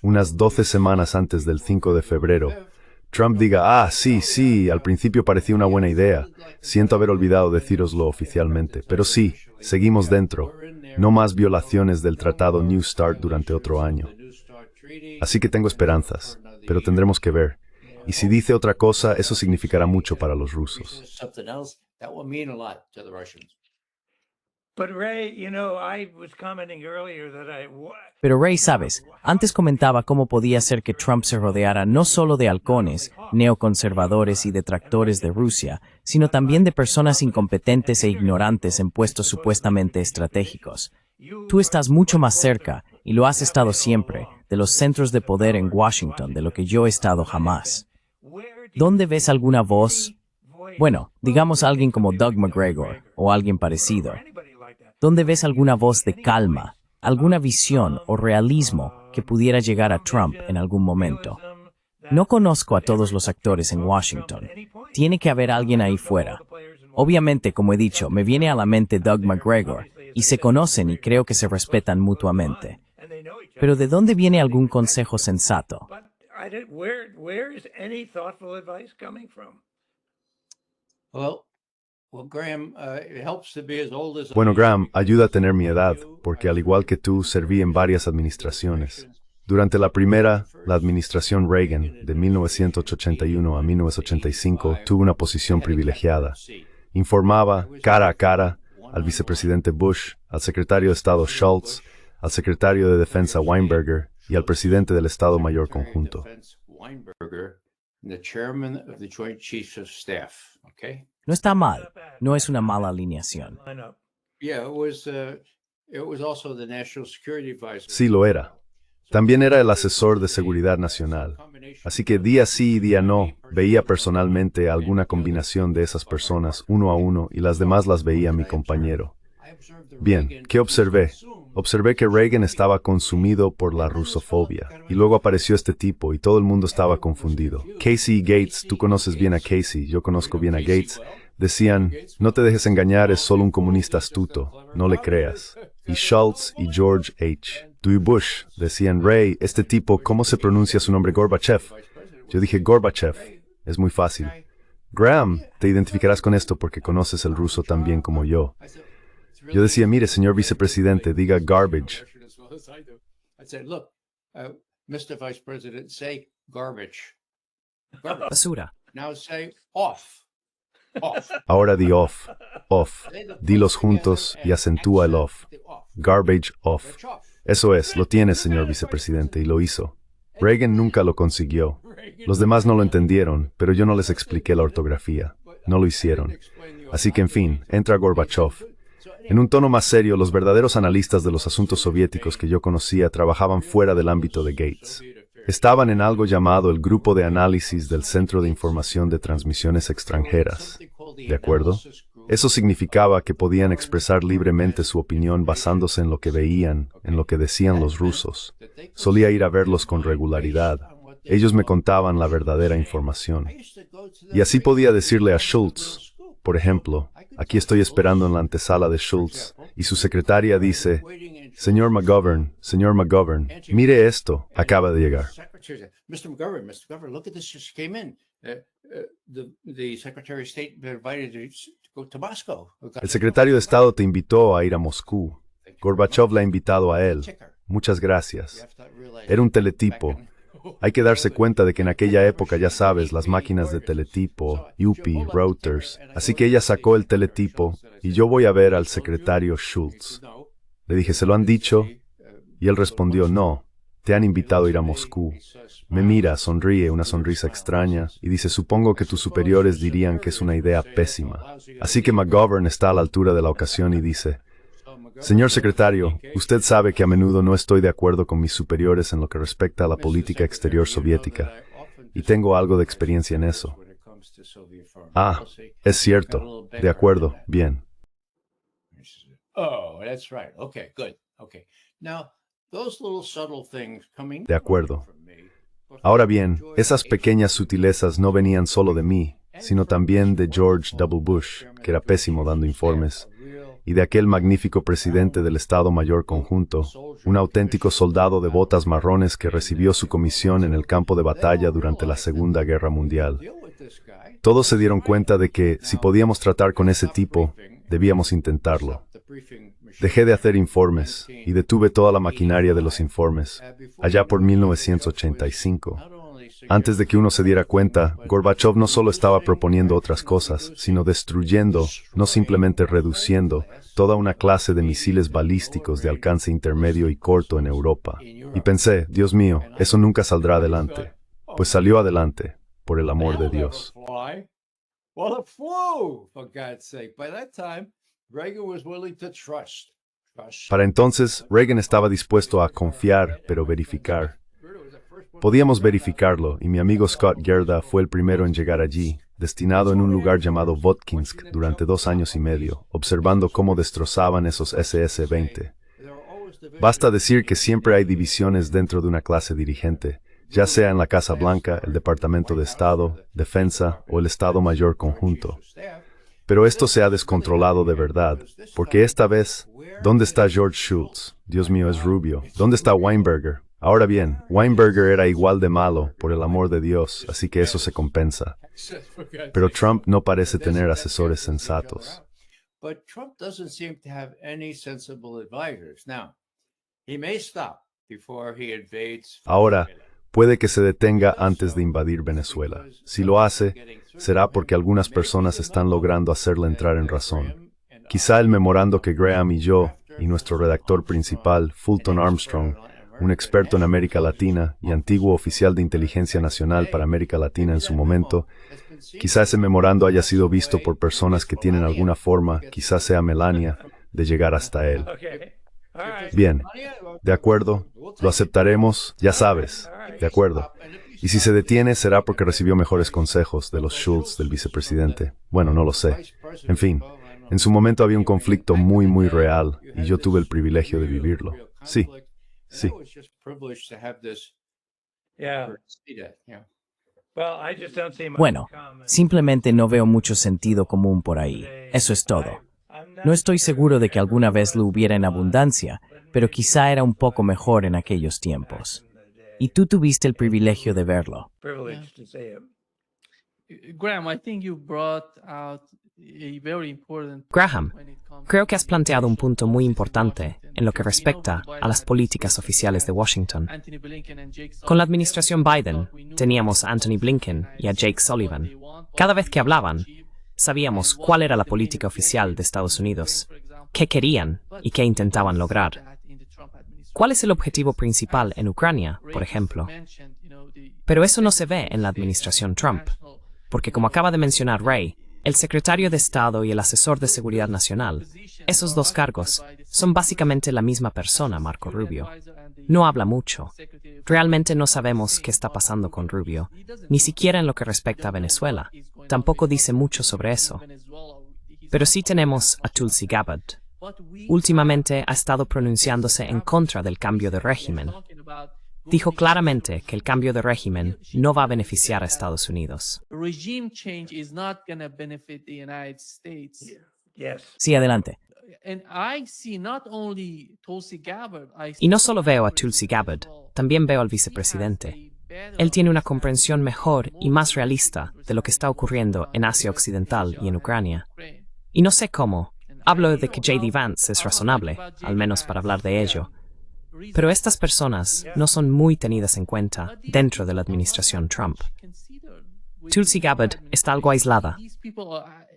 unas 12 semanas antes del 5 de febrero, Trump diga, sí, al principio parecía una buena idea. Siento haber olvidado decíroslo oficialmente, pero sí, seguimos dentro. No más violaciones del Tratado New START durante otro año. Así que tengo esperanzas, pero tendremos que ver. Y si dice otra cosa, eso significará mucho para los rusos. But Ray, I was commenting earlier that Pero Ray, sabes, antes comentaba cómo podía ser que Trump se rodeara no solo de halcones, neoconservadores y detractores de Rusia, sino también de personas incompetentes e ignorantes en puestos supuestamente estratégicos. Tú estás mucho más cerca, y lo has estado siempre, de los centros de poder en Washington de lo que yo he estado jamás. ¿Dónde ves alguna voz? Bueno, digamos alguien como Doug McGregor o alguien parecido. ¿Dónde ves alguna voz de calma, alguna visión o realismo que pudiera llegar a Trump en algún momento? No conozco a todos los actores en Washington. Tiene que haber alguien ahí fuera. Obviamente, como he dicho, me viene a la mente Doug McGregor, y se conocen y creo que se respetan mutuamente. Pero ¿de dónde viene algún consejo sensato? where is any thoughtful advice coming from? Well, Bueno, Graham, ayuda a tener mi edad, porque al igual que tú, serví en varias administraciones. Durante la primera, la administración Reagan, de 1981 a 1985, tuve una posición privilegiada. Informaba, cara a cara, al vicepresidente Bush, al secretario de Estado Schultz, al secretario de Defensa Weinberger y al presidente del Estado Mayor Conjunto. No está mal, no es una mala alineación. Sí lo era. También era el asesor de seguridad nacional. Así que día sí y día no, veía personalmente alguna combinación de esas personas uno a uno y las demás las veía mi compañero. Bien, ¿qué observé? Observé que Reagan estaba consumido por la rusofobia. Y luego apareció este tipo y todo el mundo estaba confundido. Casey y Gates, tú conoces bien a Casey, yo conozco bien a Gates, decían, no te dejes engañar, es solo un comunista astuto, no le creas. Y Schultz y George H. W. Bush decían, Ray, este tipo, ¿cómo se pronuncia su nombre? Gorbachev. Yo dije, Gorbachev, es muy fácil. Graham, te identificarás con esto porque conoces el ruso tan bien como yo. Yo decía, mire, señor vicepresidente, diga garbage. Basura. Ahora di off, off. Dilos juntos y acentúa el off. Garbage off. Eso es, lo tienes, señor vicepresidente, y lo hizo. Reagan nunca lo consiguió. Los demás no lo entendieron, pero yo no les expliqué la ortografía. No lo hicieron. Así que, en fin, entra Gorbachev. En un tono más serio, los verdaderos analistas de los asuntos soviéticos que yo conocía trabajaban fuera del ámbito de Gates. Estaban en algo llamado el Grupo de Análisis del Centro de Información de Transmisiones Extranjeras. ¿De acuerdo? Eso significaba que podían expresar libremente su opinión basándose en lo que veían, en lo que decían los rusos. Solía ir a verlos con regularidad. Ellos me contaban la verdadera información. Y así podía decirle a Schultz, por ejemplo, aquí estoy esperando en la antesala de Schultz, y su secretaria dice, señor McGovern, mire esto, acaba de llegar. Mr. McGovern, look at this just came in. The Secretary of State invited to go to Moscow. El secretario de Estado te invitó a ir a Moscú. Gorbachev la ha invitado a él. Muchas gracias. Era un teletipo. Hay que darse cuenta de que en aquella época, ya sabes, las máquinas de teletipo, UPI, routers. Así que ella sacó el teletipo y yo voy a ver al secretario Schultz. Le dije, ¿se lo han dicho? Y él respondió, no, te han invitado a ir a Moscú. Me mira, sonríe, una sonrisa extraña, y dice, supongo que tus superiores dirían que es una idea pésima. Así que McGovern está a la altura de la ocasión y dice, señor secretario, usted sabe que a menudo no estoy de acuerdo con mis superiores en lo que respecta a la política exterior soviética, y tengo algo de experiencia en eso. Ah, es cierto. De acuerdo, bien. De acuerdo. Ahora bien, esas pequeñas sutilezas no venían solo de mí, sino también de George W. Bush, que era pésimo dando informes, y de aquel magnífico presidente del Estado Mayor Conjunto, un auténtico soldado de botas marrones que recibió su comisión en el campo de batalla durante la Segunda Guerra Mundial. Todos se dieron cuenta de que, si podíamos tratar con ese tipo, debíamos intentarlo. Dejé de hacer informes y detuve toda la maquinaria de los informes, allá por 1985. Antes de que uno se diera cuenta, Gorbachev no solo estaba proponiendo otras cosas, sino destruyendo, no simplemente reduciendo, toda una clase de misiles balísticos de alcance intermedio y corto en Europa. Y pensé, Dios mío, eso nunca saldrá adelante. Pues salió adelante, por el amor de Dios. Para entonces, Reagan estaba dispuesto a confiar, pero verificar. Podíamos verificarlo, y mi amigo Scott Gerda fue el primero en llegar allí, destinado en un lugar llamado Votkinsk durante 2 años y medio, observando cómo destrozaban esos SS-20. Basta decir que siempre hay divisiones dentro de una clase dirigente, ya sea en la Casa Blanca, el Departamento de Estado, Defensa o el Estado Mayor Conjunto. Pero esto se ha descontrolado de verdad, porque esta vez, ¿dónde está George Schultz? Dios mío, es rubio. ¿Dónde está Weinberger? Ahora bien, Weinberger era igual de malo, por el amor de Dios, así que eso se compensa. Pero Trump no parece tener asesores sensatos. But Trump doesn't seem to have any sensible advisors. Now, he may stop before he invades. Ahora, puede que se detenga antes de invadir Venezuela. Si lo hace, será porque algunas personas están logrando hacerle entrar en razón. Quizá el memorando que Graham y yo, y nuestro redactor principal, Fulton Armstrong, un experto en América Latina y antiguo oficial de inteligencia nacional para América Latina en su momento, quizá ese memorando haya sido visto por personas que tienen alguna forma, quizá sea Melania, de llegar hasta él. Okay. All right. Bien, de acuerdo, lo aceptaremos, ya sabes, de acuerdo. Y si se detiene será porque recibió mejores consejos de los Schultz del vicepresidente. Bueno, no lo sé. En fin, en su momento había un conflicto muy real y yo tuve el privilegio de vivirlo. Sí, sí. Yeah. Well, I just don't see much Bueno, common. simplemente no veo mucho sentido común por ahí. Eso es todo. No estoy seguro de que alguna vez lo hubiera en abundancia, pero quizá era un poco mejor en aquellos tiempos. Y tú tuviste el privilegio de verlo. Privileged to say it. Graham, I think you brought out a very important Graham, when it comes creo que to has planteado un punto muy policies in importante Washington, en lo que because we know respecta that a las Biden políticas oficiales de Washington. Anthony Blinken and Jake Con la Sullivan, administración Biden, teníamos a Anthony Blinken y a Jake Sullivan. Cada vez que hablaban, sabíamos cuál era la política oficial de Estados Unidos, qué querían y qué intentaban lograr. ¿Cuál es el objetivo principal en Ucrania, por ejemplo? Pero eso no se ve en la administración Trump, porque como acaba de mencionar Ray, el secretario de Estado y el asesor de Seguridad Nacional, esos dos cargos, son básicamente la misma persona, Marco Rubio. No habla mucho. Realmente no sabemos qué está pasando con Rubio, ni siquiera en lo que respecta a Venezuela. Tampoco dice mucho sobre eso. Pero sí tenemos a Tulsi Gabbard. Últimamente ha estado pronunciándose en contra del cambio de régimen. Dijo claramente que el cambio de régimen no va a beneficiar a Estados Unidos. Regime change is not going to benefit the United States. Yes. Sí, adelante. And I see not only Tulsi Gabbard, I see Y no solo veo a Tulsi Gabbard, también veo al vicepresidente. Él tiene una comprensión mejor y más realista de lo que está ocurriendo en Asia Occidental y en Ucrania. Y no sé cómo. Hablo de que J.D. Vance es razonable, al menos para hablar de ello. Pero estas personas no son muy tenidas en cuenta dentro de la administración Trump. Tulsi Gabbard está algo aislada.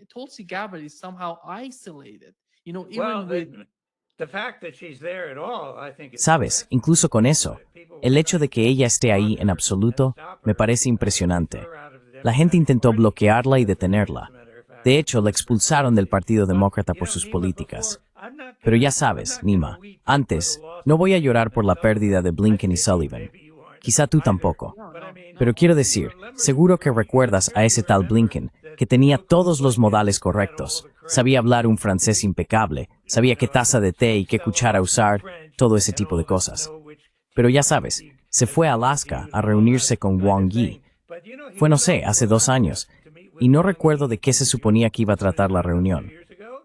Tulsi Gabbard is somehow isolated. You know, Well, even with the fact that she's there at all, I think is Sabes, incluso con eso, el hecho de que ella esté ahí en absoluto me parece impresionante. La gente intentó bloquearla y detenerla. De hecho, la expulsaron del Partido Demócrata por sus políticas. Pero ya sabes, Nima, antes, no voy a llorar por la pérdida de Blinken y Sullivan. Quizá tú tampoco. Pero quiero decir, seguro que recuerdas a ese tal Blinken, que tenía todos los modales correctos. Sabía hablar un francés impecable, sabía qué taza de té y qué cuchara usar, todo ese tipo de cosas. Pero ya sabes, se fue a Alaska a reunirse con Wang Yi. Fue, no sé, hace 2 años. Y no recuerdo de qué se suponía que iba a tratar la reunión.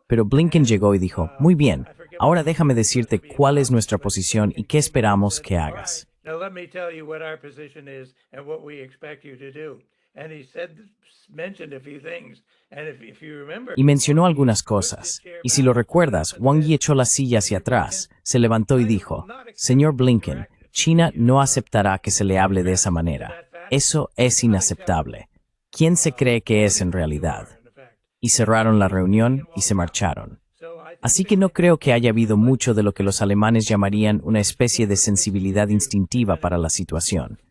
Pero Blinken llegó y dijo, muy bien, ahora déjame decirte cuál es nuestra posición y qué esperamos que hagas. Now let me tell you what our position is and what we expect you to do. And he mentioned a few things. And if you remember, Y mencionó algunas cosas. Y si lo recuerdas, Wang Yi echó la silla hacia atrás, se levantó y dijo, señor Blinken, China no aceptará que se le hable de esa manera. Eso es inaceptable. ¿Quién se cree que es en realidad? Y cerraron la reunión y se marcharon. Así que no creo que haya habido mucho de lo que los alemanes llamarían una especie de sensibilidad instintiva para la situación.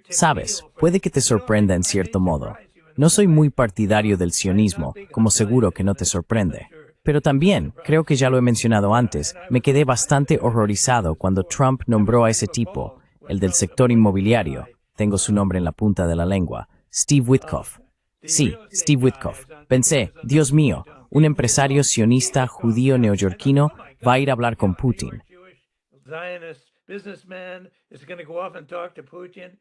Sabes, puede que te sorprenda en cierto modo. No soy muy partidario del sionismo, como seguro que no te sorprende. Pero también, creo que ya lo he mencionado antes, me quedé bastante horrorizado cuando Trump nombró a ese tipo, el del sector inmobiliario, tengo su nombre en la punta de la lengua, Steve Witkoff. Sí, Steve Witkoff. Pensé, Dios mío, un empresario sionista judío neoyorquino va a ir a hablar con Putin. Zionist businessman is going to go off and talk to Putin.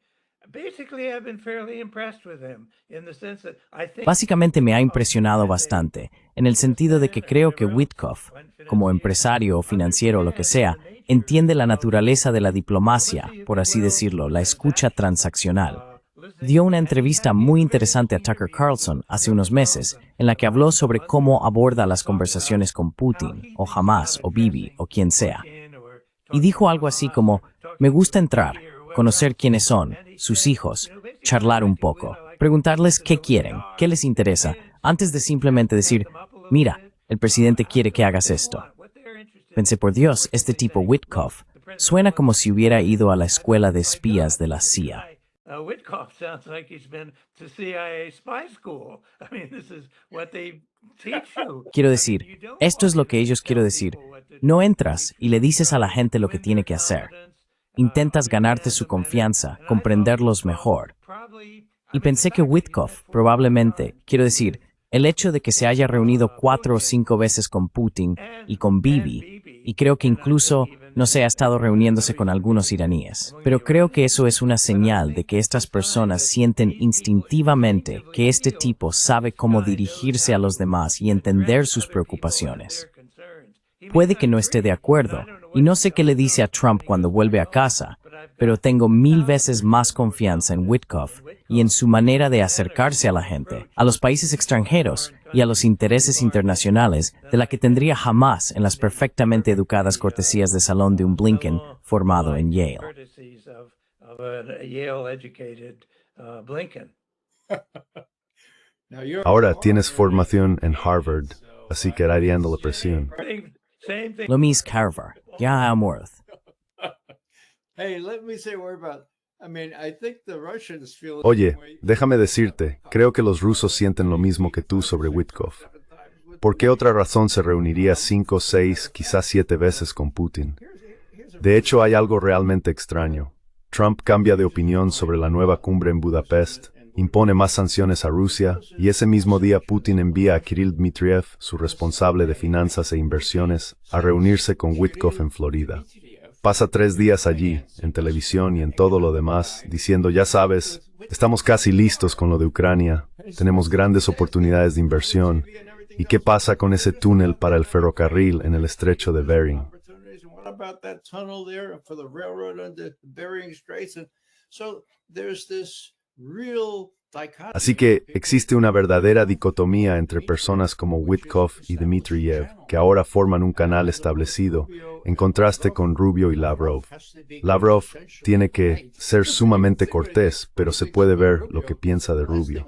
Básicamente me ha impresionado bastante, en el sentido de que creo que Witkoff, como empresario o financiero o lo que sea, entiende la naturaleza de la diplomacia, por así decirlo, la escucha transaccional. Dio una entrevista muy interesante a Tucker Carlson hace unos meses, en la que habló sobre cómo aborda las conversaciones con Putin, o Hamas, o Bibi, o quien sea. Y dijo algo así como, me gusta entrar, conocer quiénes son, sus hijos, charlar un poco, preguntarles qué quieren, qué les interesa, antes de simplemente decir, mira, el presidente quiere que hagas esto. Pensé, por Dios, este tipo Witkoff suena como si hubiera ido a la escuela de espías de la CIA. Witkoff sounds like he's been to CIA spy school. I mean, this is what they teach you. Quiero decir, esto es lo que ellos quiero decir. No entras y le dices a la gente lo que tiene que hacer. Intentas ganarte su confianza, comprenderlos mejor. Y pensé que Witkoff probablemente, quiero decir, el hecho de que se haya reunido 4 o 5 veces con Putin y con Bibi, y creo que incluso, no sé, ha estado reuniéndose con algunos iraníes. Pero creo que eso es una señal de que estas personas sienten instintivamente que este tipo sabe cómo dirigirse a los demás y entender sus preocupaciones. Puede que no esté de acuerdo, y no sé qué le dice a Trump cuando vuelve a casa, pero tengo 1000 veces más confianza en Witkoff y en su manera de acercarse a la gente, a los países extranjeros y a los intereses internacionales de la que tendría jamás en las perfectamente educadas cortesías de salón de un Blinken formado en Yale. Ahora tienes formación en Harvard, así que radiando la presión. Lo mis Carver, ya Amorth. Oye, déjame decirte, creo que los rusos sienten lo mismo que tú sobre Witkoff. ¿Por qué otra razón se reuniría 5, 6, quizás 7 veces con Putin? De hecho, hay algo realmente extraño. Trump cambia de opinión sobre la nueva cumbre en Budapest, impone más sanciones a Rusia, y ese mismo día Putin envía a Kirill Dmitriev, su responsable de finanzas e inversiones, a reunirse con Witkoff en Florida. Pasa 3 días allí, en televisión y en todo lo demás, diciendo, ya sabes, estamos casi listos con lo de Ucrania, tenemos grandes oportunidades de inversión, ¿y qué pasa con ese túnel para el ferrocarril en el estrecho de Bering? Así que existe una verdadera dicotomía entre personas como Witkoff y Dmitriev, que ahora forman un canal establecido, en contraste con Rubio y Lavrov. Lavrov tiene que ser sumamente cortés, pero se puede ver lo que piensa de Rubio.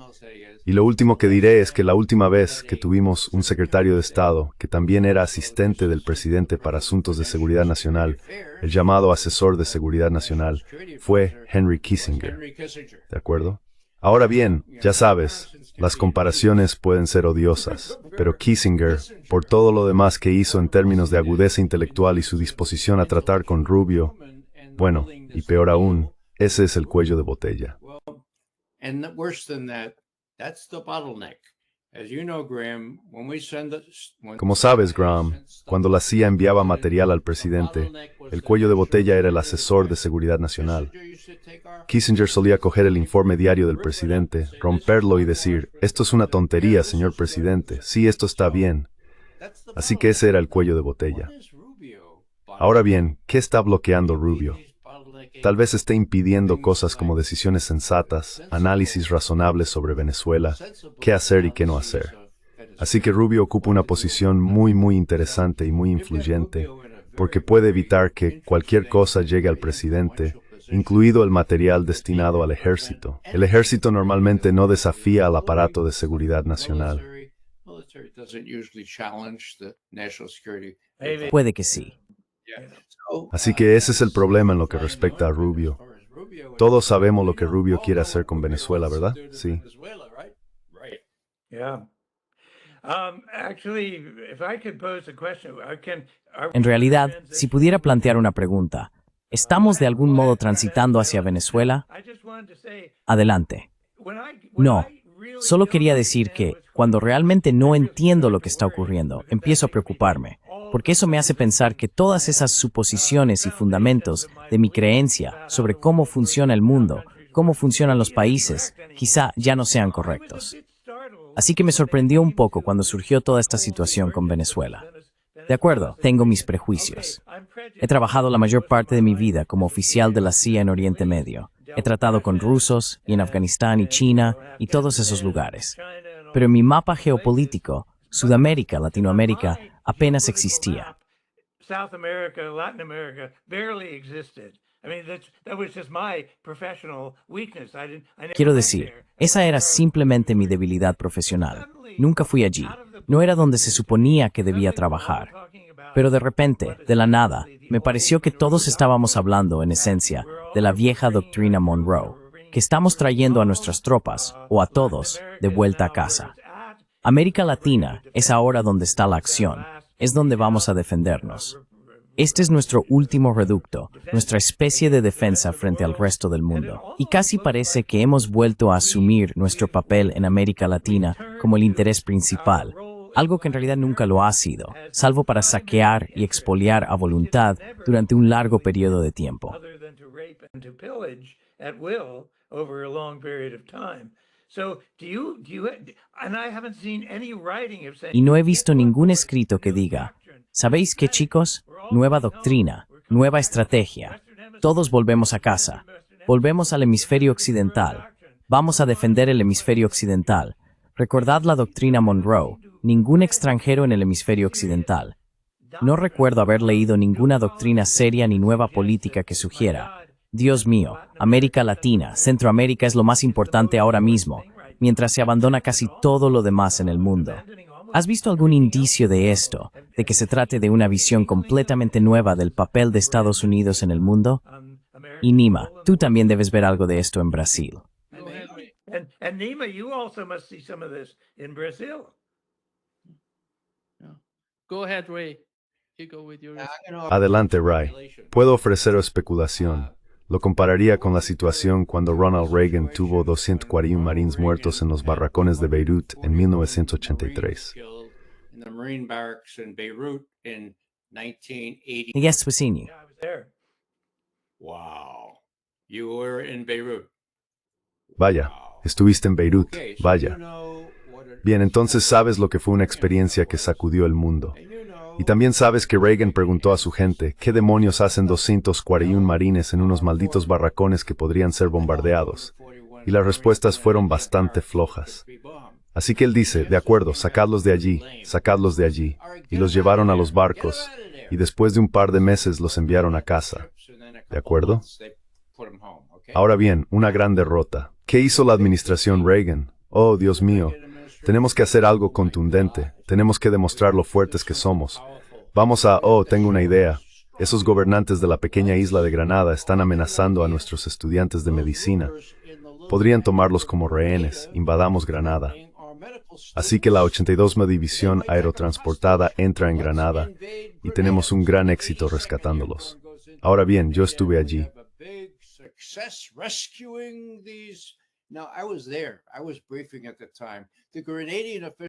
Y lo último que diré es que la última vez que tuvimos un secretario de Estado, que también era asistente del presidente para asuntos de seguridad nacional, el llamado asesor de seguridad nacional, fue Henry Kissinger. ¿De acuerdo? Ahora bien, ya sabes, las comparaciones pueden ser odiosas, pero Kissinger, por todo lo demás que hizo en términos de agudeza intelectual y su disposición a tratar con Rubio, bueno, y peor aún, ese es el cuello de botella. Como sabes, Graham, cuando la CIA enviaba material al presidente, el cuello de botella era el asesor de seguridad nacional. Kissinger solía coger el informe diario del presidente, romperlo y decir, esto es una tontería, señor presidente, sí, esto está bien. Así que ese era el cuello de botella. Ahora bien, ¿qué está bloqueando Rubio? Tal vez esté impidiendo cosas como decisiones sensatas, análisis razonables sobre Venezuela, qué hacer y qué no hacer. Así que Rubio ocupa una posición muy interesante y muy influyente, porque puede evitar que cualquier cosa llegue al presidente, incluido el material destinado al ejército. El ejército normalmente no desafía al aparato de seguridad nacional. Puede que sí. Así que ese es el problema en lo que respecta a Rubio. Todos sabemos lo que Rubio quiere hacer con Venezuela, ¿verdad? Sí. En realidad, si pudiera plantear una pregunta, ¿estamos de algún modo transitando hacia Venezuela? Adelante. No, solo quería decir que, cuando realmente no entiendo lo que está ocurriendo, empiezo a preocuparme, porque eso me hace pensar que todas esas suposiciones y fundamentos de mi creencia sobre cómo funciona el mundo cómo funcionan los países, quizá ya no sean correctos. Así que me sorprendió un poco cuando surgió toda esta situación con Venezuela. De acuerdo, tengo mis prejuicios. He trabajado la mayor parte de mi vida como oficial de la CIA en Oriente Medio. He tratado con rusos, y en Afganistán y China, y todos esos lugares. Pero en mi mapa geopolítico, Sudamérica, Latinoamérica, apenas existía. South America, Latin America barely existed. I mean, that was just my professional weakness. I never Quiero went decir, there. esa era simplemente mi debilidad profesional. Nunca fui allí. No era donde se suponía que debía trabajar. Pero de repente, de la nada, me pareció que todos estábamos hablando, en esencia, de la vieja doctrina Monroe, que estamos trayendo a nuestras tropas, o a todos, de vuelta a casa. América Latina es ahora donde está la acción, es donde vamos a defendernos. Este es nuestro último reducto, nuestra especie de defensa frente al resto del mundo. Y casi parece que hemos vuelto a asumir nuestro papel en América Latina como el interés principal, algo que en realidad nunca lo ha sido, salvo para saquear y expoliar a voluntad durante un largo periodo de tiempo. Other than to rape and to pillage at will over a long period of time. So, and I haven't seen any writing of saying. Y no he visto ningún escrito que diga, ¿sabéis qué, chicos? Nueva doctrina, nueva estrategia. Todos volvemos a casa. Volvemos al hemisferio occidental. Vamos a defender el hemisferio occidental. Recordad la doctrina Monroe. Ningún extranjero en el hemisferio occidental. No recuerdo haber leído ninguna doctrina seria ni nueva política que sugiera. Dios mío, América Latina, Centroamérica es lo más importante ahora mismo, mientras se abandona casi todo lo demás en el mundo. ¿Has visto algún indicio de esto, de que se trate de una visión completamente nueva del papel de Estados Unidos en el mundo? Y Nima, tú también debes ver algo de esto en Brasil. And Nima, you also must see some of this in Brazil. Go ahead, Ray. You go with your. Adelante, Ray. Puedo ofrecer especulación. Lo compararía con la situación cuando Ronald Reagan tuvo 241 marines muertos en los barracones de Beirut en 1983. In the Marine barracks in Beirut in 1980. Yes, Swissini. I was there. Wow. You were in Beirut. Vaya, estuviste en Beirut. Okay, so Vaya. you know what it- Bien, entonces sabes lo que fue una experiencia que sacudió el mundo. Y también sabes que Reagan preguntó a su gente, ¿qué demonios hacen 241 marines en unos malditos barracones que podrían ser bombardeados? Y las respuestas fueron bastante flojas. Así que él dice, de acuerdo, sacadlos de allí, y los llevaron a los barcos, y después de un par de meses los enviaron a casa. ¿De acuerdo? Ahora bien, una gran derrota. ¿Qué hizo la administración Reagan? Oh, Dios mío. Tenemos que hacer algo contundente. Tenemos que demostrar lo fuertes que somos. Tengo una idea. Esos gobernantes de la pequeña isla de Granada están amenazando a nuestros estudiantes de medicina. Podrían tomarlos como rehenes. Invadamos Granada. Así que la 82ª División Aerotransportada entra en Granada y tenemos un gran éxito rescatándolos. Ahora bien, yo estuve allí.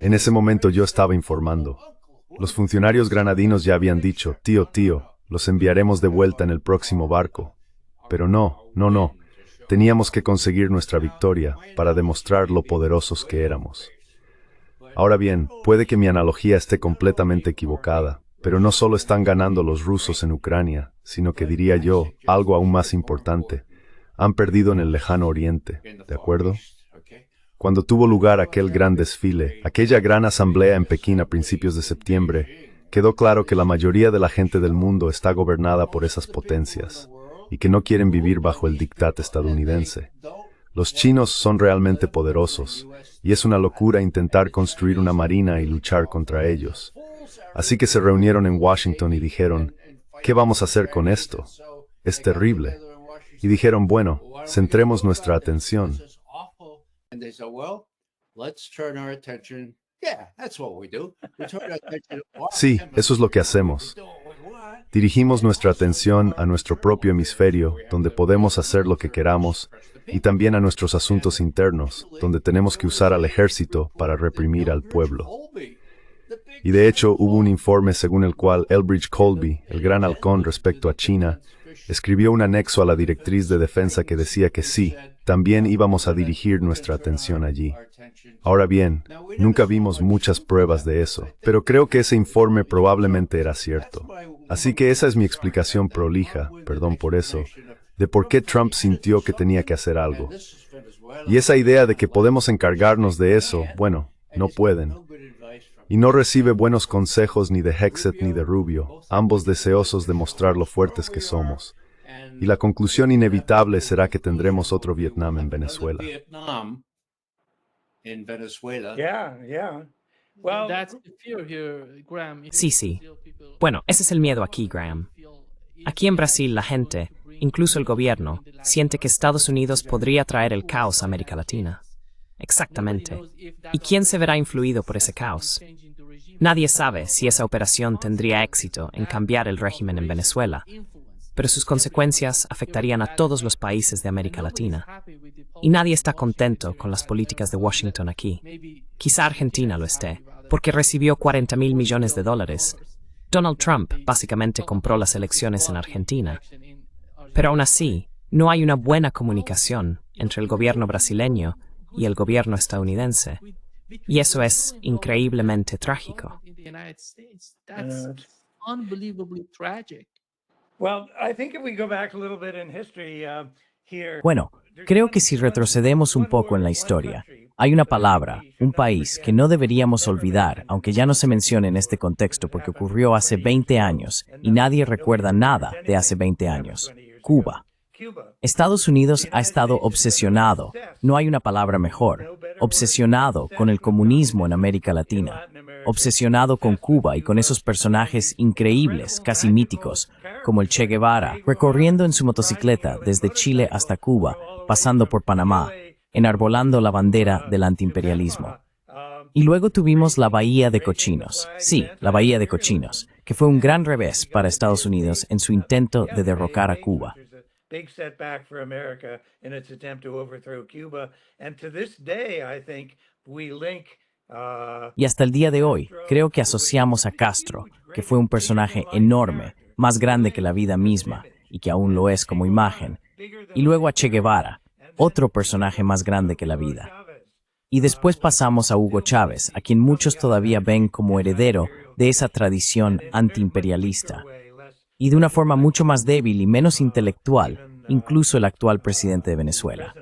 En ese momento yo estaba informando. Los funcionarios granadinos ya habían dicho, tío, los enviaremos de vuelta en el próximo barco. Pero no. Teníamos que conseguir nuestra victoria para demostrar lo poderosos que éramos. Ahora bien, puede que mi analogía esté completamente equivocada, pero no solo están ganando los rusos en Ucrania, sino que diría yo, algo aún más importante, han perdido en el lejano oriente, ¿de acuerdo? Cuando tuvo lugar aquel gran desfile, aquella gran asamblea en Pekín a principios de septiembre, quedó claro que la mayoría de la gente del mundo está gobernada por esas potencias, y que no quieren vivir bajo el diktat estadounidense. Los chinos son realmente poderosos, y es una locura intentar construir una marina y luchar contra ellos. Así que se reunieron en Washington y dijeron, ¿qué vamos a hacer con esto? Es terrible. Y dijeron, bueno, centremos nuestra atención. Sí, eso es lo que hacemos. Dirigimos nuestra atención a nuestro propio hemisferio, donde podemos hacer lo que queramos, y también a nuestros asuntos internos, donde tenemos que usar al ejército para reprimir al pueblo. Y de hecho, hubo un informe según el cual Elbridge Colby, el gran halcón respecto a China, escribió un anexo a la directriz de defensa que decía que sí, también íbamos a dirigir nuestra atención allí. Ahora bien, nunca vimos muchas pruebas de eso, pero creo que ese informe probablemente era cierto. Así que esa es mi explicación prolija, perdón por eso, de por qué Trump sintió que tenía que hacer algo. Y esa idea de que podemos encargarnos de eso, bueno, no pueden. Y no recibe buenos consejos ni de Hexet ni de Rubio, ambos deseosos de mostrar lo fuertes que somos. Y la conclusión inevitable será que tendremos otro Vietnam en Venezuela. That's the fear here, Graham. Sí, sí. Bueno, ese es el miedo aquí, Graham. Aquí en Brasil la gente, incluso el gobierno, siente que Estados Unidos podría traer el caos a América Latina. Exactamente. ¿Y quién se verá influido por ese caos? Nadie sabe si esa operación tendría éxito en cambiar el régimen en Venezuela, pero sus consecuencias afectarían a todos los países de América Latina. Y nadie está contento con las políticas de Washington aquí. Quizá Argentina lo esté, porque recibió $40.000 millones. Donald Trump básicamente compró las elecciones en Argentina. Pero aún así, no hay una buena comunicación entre el gobierno brasileño y el gobierno estadounidense. Y eso es increíblemente trágico. That's unbelievably tragic. Bueno, creo que si retrocedemos un poco en la historia, hay una palabra, un país que no deberíamos olvidar, aunque ya no se mencione en este contexto porque ocurrió hace 20 años y nadie recuerda nada de hace 20 años: Cuba. Estados Unidos ha estado obsesionado, no hay una palabra mejor, obsesionado con el comunismo en América Latina, obsesionado con Cuba y con esos personajes increíbles, casi míticos, como el Che Guevara, recorriendo en su motocicleta desde Chile hasta Cuba, pasando por Panamá, enarbolando la bandera del antiimperialismo. Y luego tuvimos la Bahía de Cochinos, sí, la Bahía de Cochinos, que fue un gran revés para Estados Unidos en su intento de derrocar a Cuba. Big setback for America in its attempt to overthrow Cuba. And to this day, I think we link Y hasta el día de hoy, creo que asociamos a Castro, que fue un personaje enorme, más grande que la vida misma, y que aún lo es como imagen, y luego a Che Guevara, otro personaje más grande que la vida. Y después pasamos a Hugo Chávez, a quien muchos todavía ven como heredero de esa tradición antiimperialista. Y de una forma mucho más débil y menos intelectual, incluso el actual presidente de Venezuela.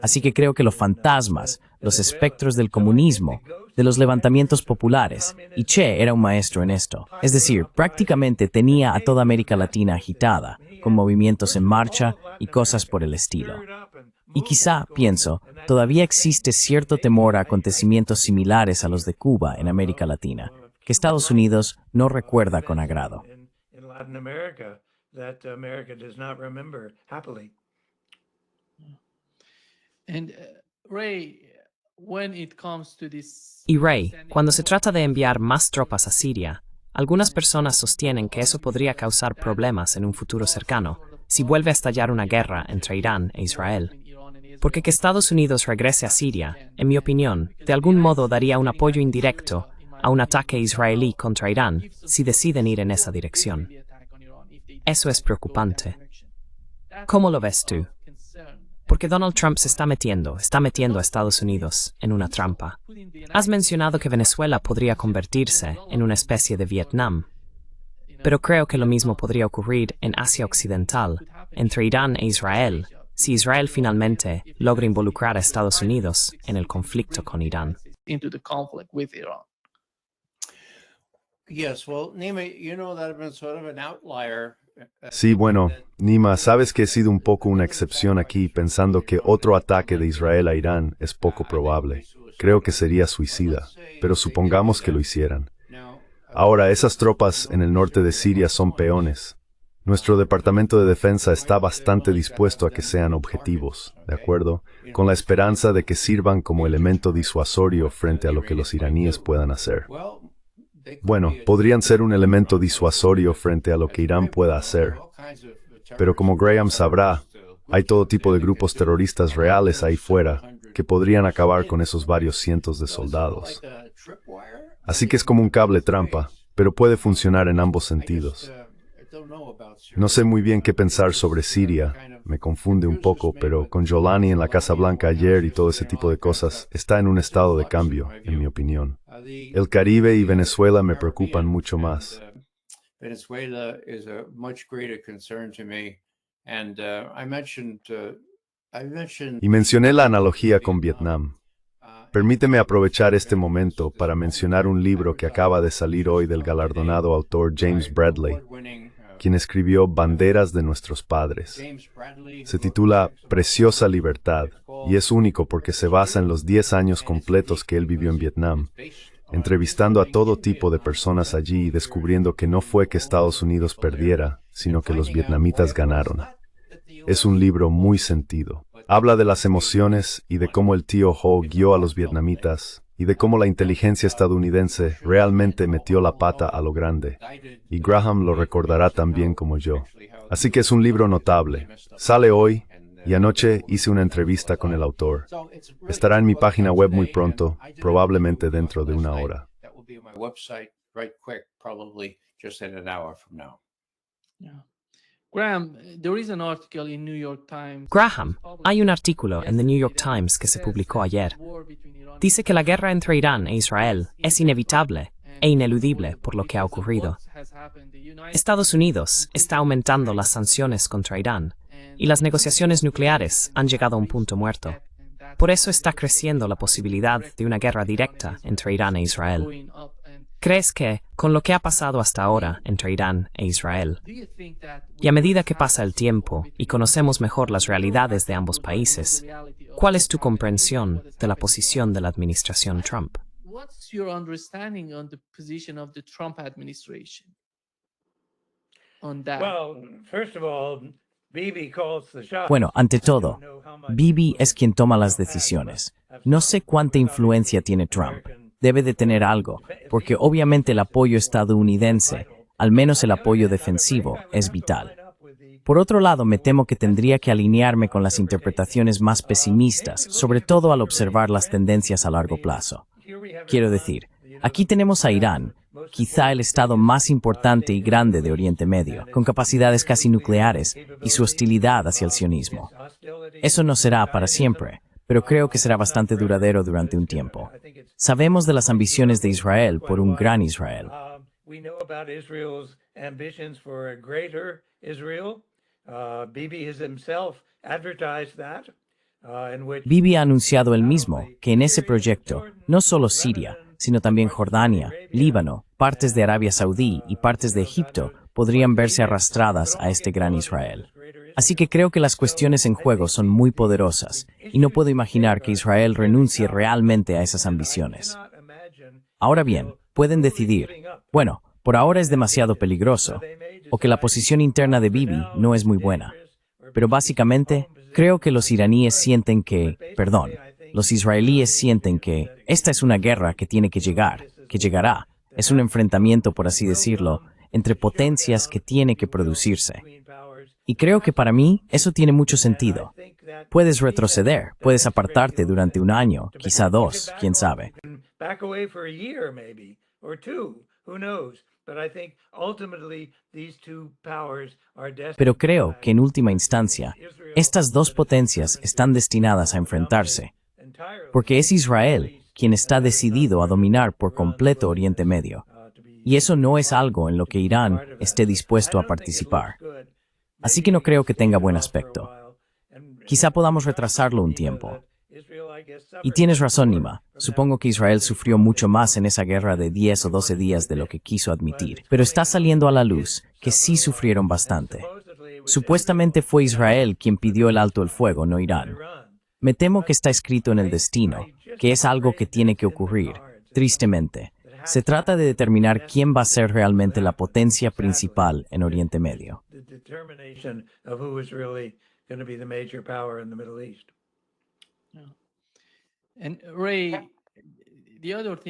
Así que creo que los fantasmas, los espectros del comunismo, de los levantamientos populares, y Che era un maestro en esto. Es decir, prácticamente tenía a toda América Latina agitada, con movimientos en marcha y cosas por el estilo. Y quizá, pienso, todavía existe cierto temor a acontecimientos similares a los de Cuba en América Latina, que Estados Unidos no recuerda con agrado. Latin America that America does not remember happily. And Ray, when it comes to this, Y Ray, cuando se trata de enviar más tropas a Siria, algunas personas sostienen que eso podría causar problemas en un futuro cercano, si vuelve a estallar una guerra entre Irán e Israel. Porque que Estados Unidos regrese a Siria, en mi opinión, de algún modo daría un apoyo indirecto a un ataque israelí contra Irán si deciden ir en esa dirección. Eso es preocupante. ¿Cómo lo ves tú? Porque Donald Trump se está metiendo a Estados Unidos en una trampa. Has mencionado que Venezuela podría convertirse en una especie de Vietnam, pero creo que lo mismo podría ocurrir en Asia Occidental, entre Irán e Israel, si Israel finalmente logra involucrar a Estados Unidos en el conflicto con Irán. into the conflict with Iran. Yes, well, Nima, you know that I've been sort of an outlier. Sí, bueno, Nima, sabes que he sido un poco una excepción aquí, pensando que otro ataque de Israel a Irán es poco probable. Creo que sería suicida, pero supongamos que lo hicieran. Ahora, esas tropas en el norte de Siria son peones. Nuestro Departamento de Defensa está bastante dispuesto a que sean objetivos, ¿de acuerdo? Con la esperanza de que sirvan como elemento disuasorio frente a lo que los iraníes puedan hacer. Bueno, podrían ser un elemento disuasorio frente a lo que Irán pueda hacer. Pero como Graham sabrá, hay todo tipo de grupos terroristas reales ahí fuera que podrían acabar con esos varios cientos de soldados. Así que es como un cable trampa, pero puede funcionar en ambos sentidos. No sé muy bien qué pensar sobre Siria, me confunde un poco, pero con Jolani en la Casa Blanca ayer y todo ese tipo de cosas, está en un estado de cambio, en mi opinión. El Caribe y Venezuela me preocupan mucho más. Venezuela is a much greater concern to me. And I mentioned Y mencioné la analogía con Vietnam. Permíteme aprovechar este momento para mencionar un libro que acaba de salir hoy del galardonado autor James Bradley, quien escribió Banderas de nuestros padres. Se titula Preciosa Libertad y es único porque se basa en los 10 años completos que él vivió en Vietnam, entrevistando a todo tipo de personas allí y descubriendo que no fue que Estados Unidos perdiera, sino que los vietnamitas ganaron. Es un libro muy sentido. Habla de las emociones y de cómo el tío Ho guió a los vietnamitas y de cómo la inteligencia estadounidense realmente metió la pata a lo grande. Y Graham lo recordará tan bien como yo. Así que es un libro notable. Sale hoy y anoche hice una entrevista con el autor. Estará en mi página web muy pronto, probablemente dentro de una hora. Graham, there is an article in New York Times. Graham, hay un artículo en The New York Times que se publicó ayer. Dice que la guerra entre Irán e Israel es inevitable e ineludible por lo que ha ocurrido. Estados Unidos está aumentando las sanciones contra Irán y las negociaciones nucleares han llegado a un punto muerto. Por eso está creciendo la posibilidad de una guerra directa entre Irán e Israel. ¿Crees que, con lo que ha pasado hasta ahora entre Irán e Israel, y a medida que pasa el tiempo y conocemos mejor las realidades de ambos países, cuál es tu comprensión de la posición de la administración Trump? What's your understanding on the position of the Trump administration on that? Bueno, ante todo, Bibi es quien toma las decisiones. No sé cuánta influencia tiene Trump. Debe de tener algo, porque obviamente el apoyo estadounidense, al menos el apoyo defensivo, es vital. Por otro lado, me temo que tendría que alinearme con las interpretaciones más pesimistas, sobre todo al observar las tendencias a largo plazo. Quiero decir, aquí tenemos a Irán, quizá el estado más importante y grande de Oriente Medio, con capacidades casi nucleares y su hostilidad hacia el sionismo. Eso no será para siempre, pero creo que será bastante duradero durante un tiempo. Sabemos de las ambiciones de Israel por un gran Israel. Bibi ha anunciado él mismo que en ese proyecto, no solo Siria, sino también Jordania, Líbano, partes de Arabia Saudí y partes de Egipto podrían verse arrastradas a este gran Israel. Así que creo que las cuestiones en juego son muy poderosas y no puedo imaginar que Israel renuncie realmente a esas ambiciones. Ahora bien, pueden decidir, bueno, por ahora es demasiado peligroso, o que la posición interna de Bibi no es muy buena. Pero básicamente, creo que los iraníes sienten los israelíes sienten que esta es una guerra que tiene que llegar, que llegará. Es un enfrentamiento, por así decirlo, entre potencias que tiene que producirse. Y creo que para mí eso tiene mucho sentido. Puedes retroceder, puedes apartarte durante un año, quizá 2, quién sabe. Pero creo que en última instancia, estas dos potencias están destinadas a enfrentarse, porque es Israel quien está decidido a dominar por completo Oriente Medio. Y eso no es algo en lo que Irán esté dispuesto a participar. Así que no creo que tenga buen aspecto. Quizá podamos retrasarlo un tiempo. Y tienes razón, Nima. Supongo que Israel sufrió mucho más en esa guerra de 10 o 12 días de lo que quiso admitir. Pero está saliendo a la luz que sí sufrieron bastante. Supuestamente fue Israel quien pidió el alto el fuego, no Irán. Me temo que está escrito en el destino, que es algo que tiene que ocurrir, tristemente. Se trata de determinar quién va a ser realmente la potencia principal en Oriente Medio.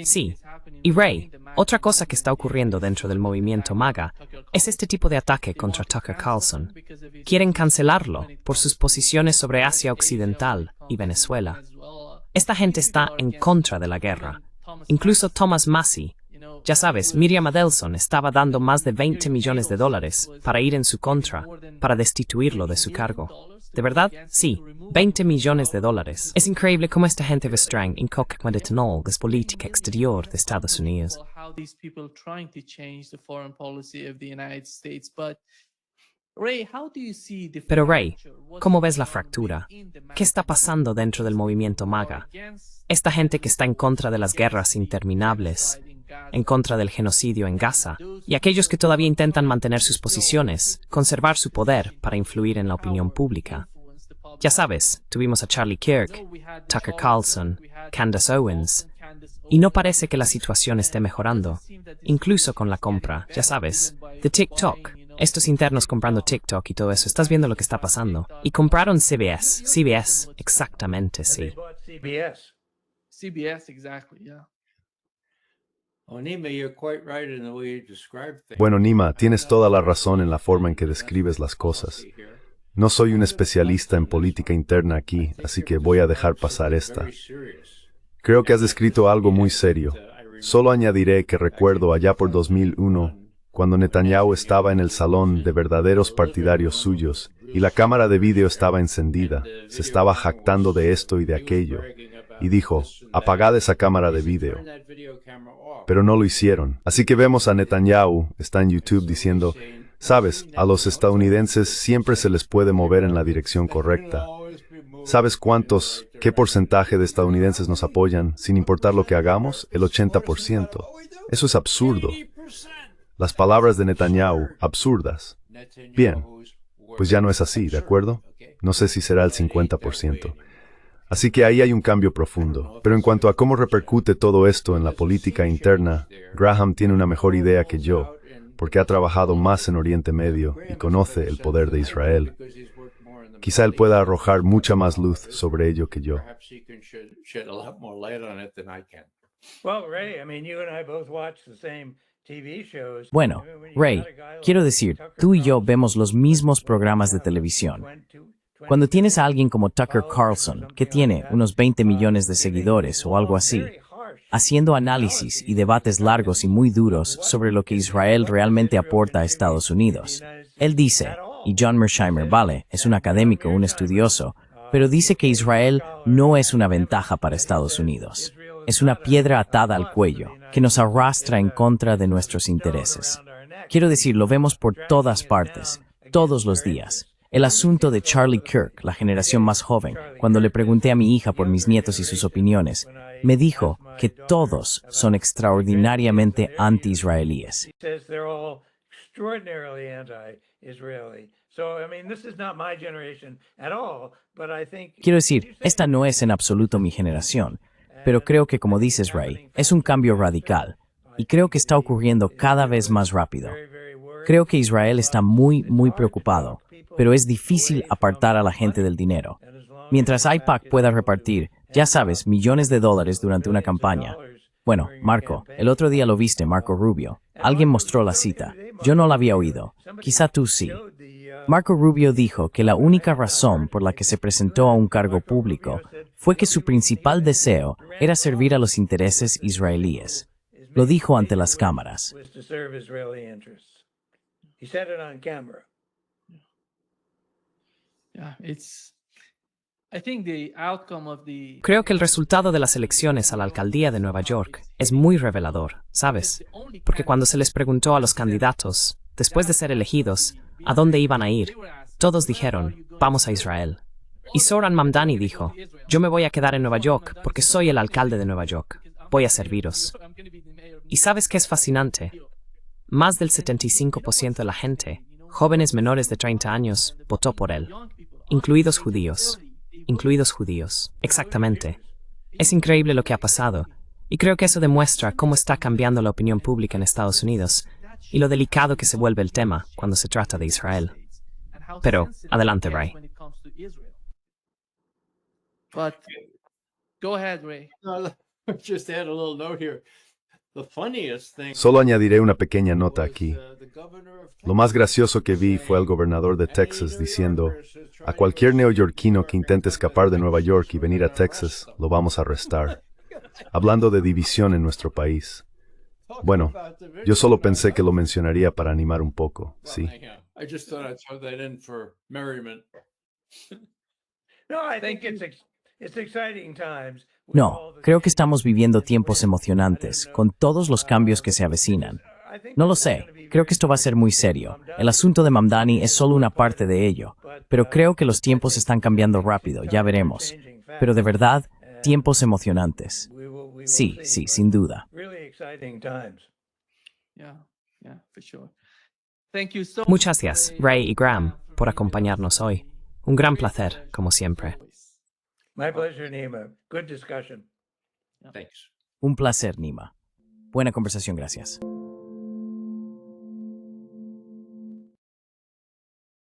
Sí, y Ray, otra cosa que está ocurriendo dentro del movimiento MAGA es este tipo de ataque contra Tucker Carlson. Quieren cancelarlo por sus posiciones sobre Asia Occidental y Venezuela. Esta gente está en contra de la guerra. Incluso Thomas Massie, Ya sabes, Miriam Adelson estaba dando más de 20 millones de dólares para ir en su contra, para destituirlo de su cargo. ¿De verdad? Sí, 20 millones de dólares. Es increíble cómo esta gente restrae incompetente de política exterior de Estados Unidos. Pero Ray, ¿cómo ves la fractura? ¿Qué está pasando dentro del movimiento MAGA? Esta gente que está en contra de las guerras interminables, en contra del genocidio en Gaza, y aquellos que todavía intentan mantener sus posiciones, conservar su poder para influir en la opinión pública. Ya sabes, tuvimos a Charlie Kirk, Tucker Carlson, Candace Owens, y no parece que la situación esté mejorando, incluso con la compra, ya sabes, de TikTok. Estos internos comprando TikTok y todo eso, ¿estás viendo lo que está pasando? Y compraron CBS, exactamente, sí. CBS, exactly, yeah. Bueno, Nima, tienes toda la razón en la forma en que describes las cosas. No soy un especialista en política interna aquí, así que voy a dejar pasar esta. Creo que has descrito algo muy serio. Solo añadiré que recuerdo allá por 2001, cuando Netanyahu estaba en el salón de verdaderos partidarios suyos, y la cámara de vídeo estaba encendida, se estaba jactando de esto y de aquello, y dijo, apagad esa cámara de vídeo. Pero no lo hicieron. Así que vemos a Netanyahu, está en YouTube diciendo, sabes, a los estadounidenses siempre se les puede mover en la dirección correcta. ¿Sabes qué porcentaje de estadounidenses nos apoyan, sin importar lo que hagamos? El 80%. Eso es absurdo. Las palabras de Netanyahu, absurdas. Bien, pues ya no es así, ¿de acuerdo? No sé si será el 50%. Así que ahí hay un cambio profundo. Pero en cuanto a cómo repercute todo esto en la política interna, Graham tiene una mejor idea que yo, porque ha trabajado más en Oriente Medio y conoce el poder de Israel. Quizá él pueda arrojar mucha más luz sobre ello que yo. Bueno, Ray, quiero decir, tú y yo vemos los mismos programas de televisión. Cuando tienes a alguien como Tucker Carlson, que tiene unos 20 millones de seguidores o algo así, haciendo análisis y debates largos y muy duros sobre lo que Israel realmente aporta a Estados Unidos. Él dice, y John Mearsheimer, vale, es un académico, un estudioso, pero dice que Israel no es una ventaja para Estados Unidos. Es una piedra atada al cuello, que nos arrastra en contra de nuestros intereses. Quiero decir, lo vemos por todas partes, todos los días. El asunto de Charlie Kirk, la generación más joven, cuando le pregunté a mi hija por mis nietos y sus opiniones, me dijo que todos son extraordinariamente anti-israelíes. Quiero decir, esta no es en absoluto mi generación, pero creo que, como dices, Ray, es un cambio radical, y creo que está ocurriendo cada vez más rápido. Creo que Israel está muy preocupado, pero es difícil apartar a la gente del dinero. Mientras AIPAC pueda repartir, ya sabes, millones de dólares durante una campaña. Bueno, Marco, el otro día lo viste, Marco Rubio. Alguien mostró la cita. Yo no la había oído. Quizá tú sí. Marco Rubio dijo que la única razón por la que se presentó a un cargo público fue que su principal deseo era servir a los intereses israelíes. Lo dijo ante las cámaras. Creo que el resultado de las elecciones a la alcaldía de Nueva York es muy revelador, ¿sabes? Porque cuando se les preguntó a los candidatos, después de ser elegidos, a dónde iban a ir, todos dijeron, vamos a Israel. Y Zohran Mamdani dijo, yo me voy a quedar en Nueva York porque soy el alcalde de Nueva York. Voy a serviros. ¿Y sabes qué es fascinante? Más del 75% de la gente, jóvenes menores de 30 años, votó por él. Incluidos judíos. Exactamente. Es increíble lo que ha pasado, y creo que eso demuestra cómo está cambiando la opinión pública en Estados Unidos, y lo delicado que se vuelve el tema cuando se trata de Israel. Pero, adelante, Ray. But, go ahead, Ray. Just add a little note here. Solo añadiré una pequeña nota aquí. Lo más gracioso que vi fue al gobernador de Texas diciendo, a cualquier neoyorquino que intente escapar de Nueva York y venir a Texas, lo vamos a arrestar. Hablando de división en nuestro país. Bueno, yo solo pensé que lo mencionaría para animar un poco, sí. I just thought I'd throw that in for merriment. No, I Thank think you. it's exciting times. with No, all the creo que estamos changes viviendo in the tiempos world. emocionantes, I don't con know. todos los cambios que se avecinan. I think No lo this is sé, gonna be creo very que esto va a ser muy serio. El asunto de Mamdani es solo una parte de ello, pero creo que los tiempos están cambiando rápido, ya veremos. Pero de verdad, tiempos emocionantes. We will Sí, see, sí, but sin duda. really exciting times. Yeah, yeah, for sure. Thank you so Muchas much, gracias, Ray y Graham, por acompañarnos hoy. Un gran placer, como siempre. My pleasure, Nima. Good discussion. Thanks. Un placer, Nima. Buena conversación, gracias.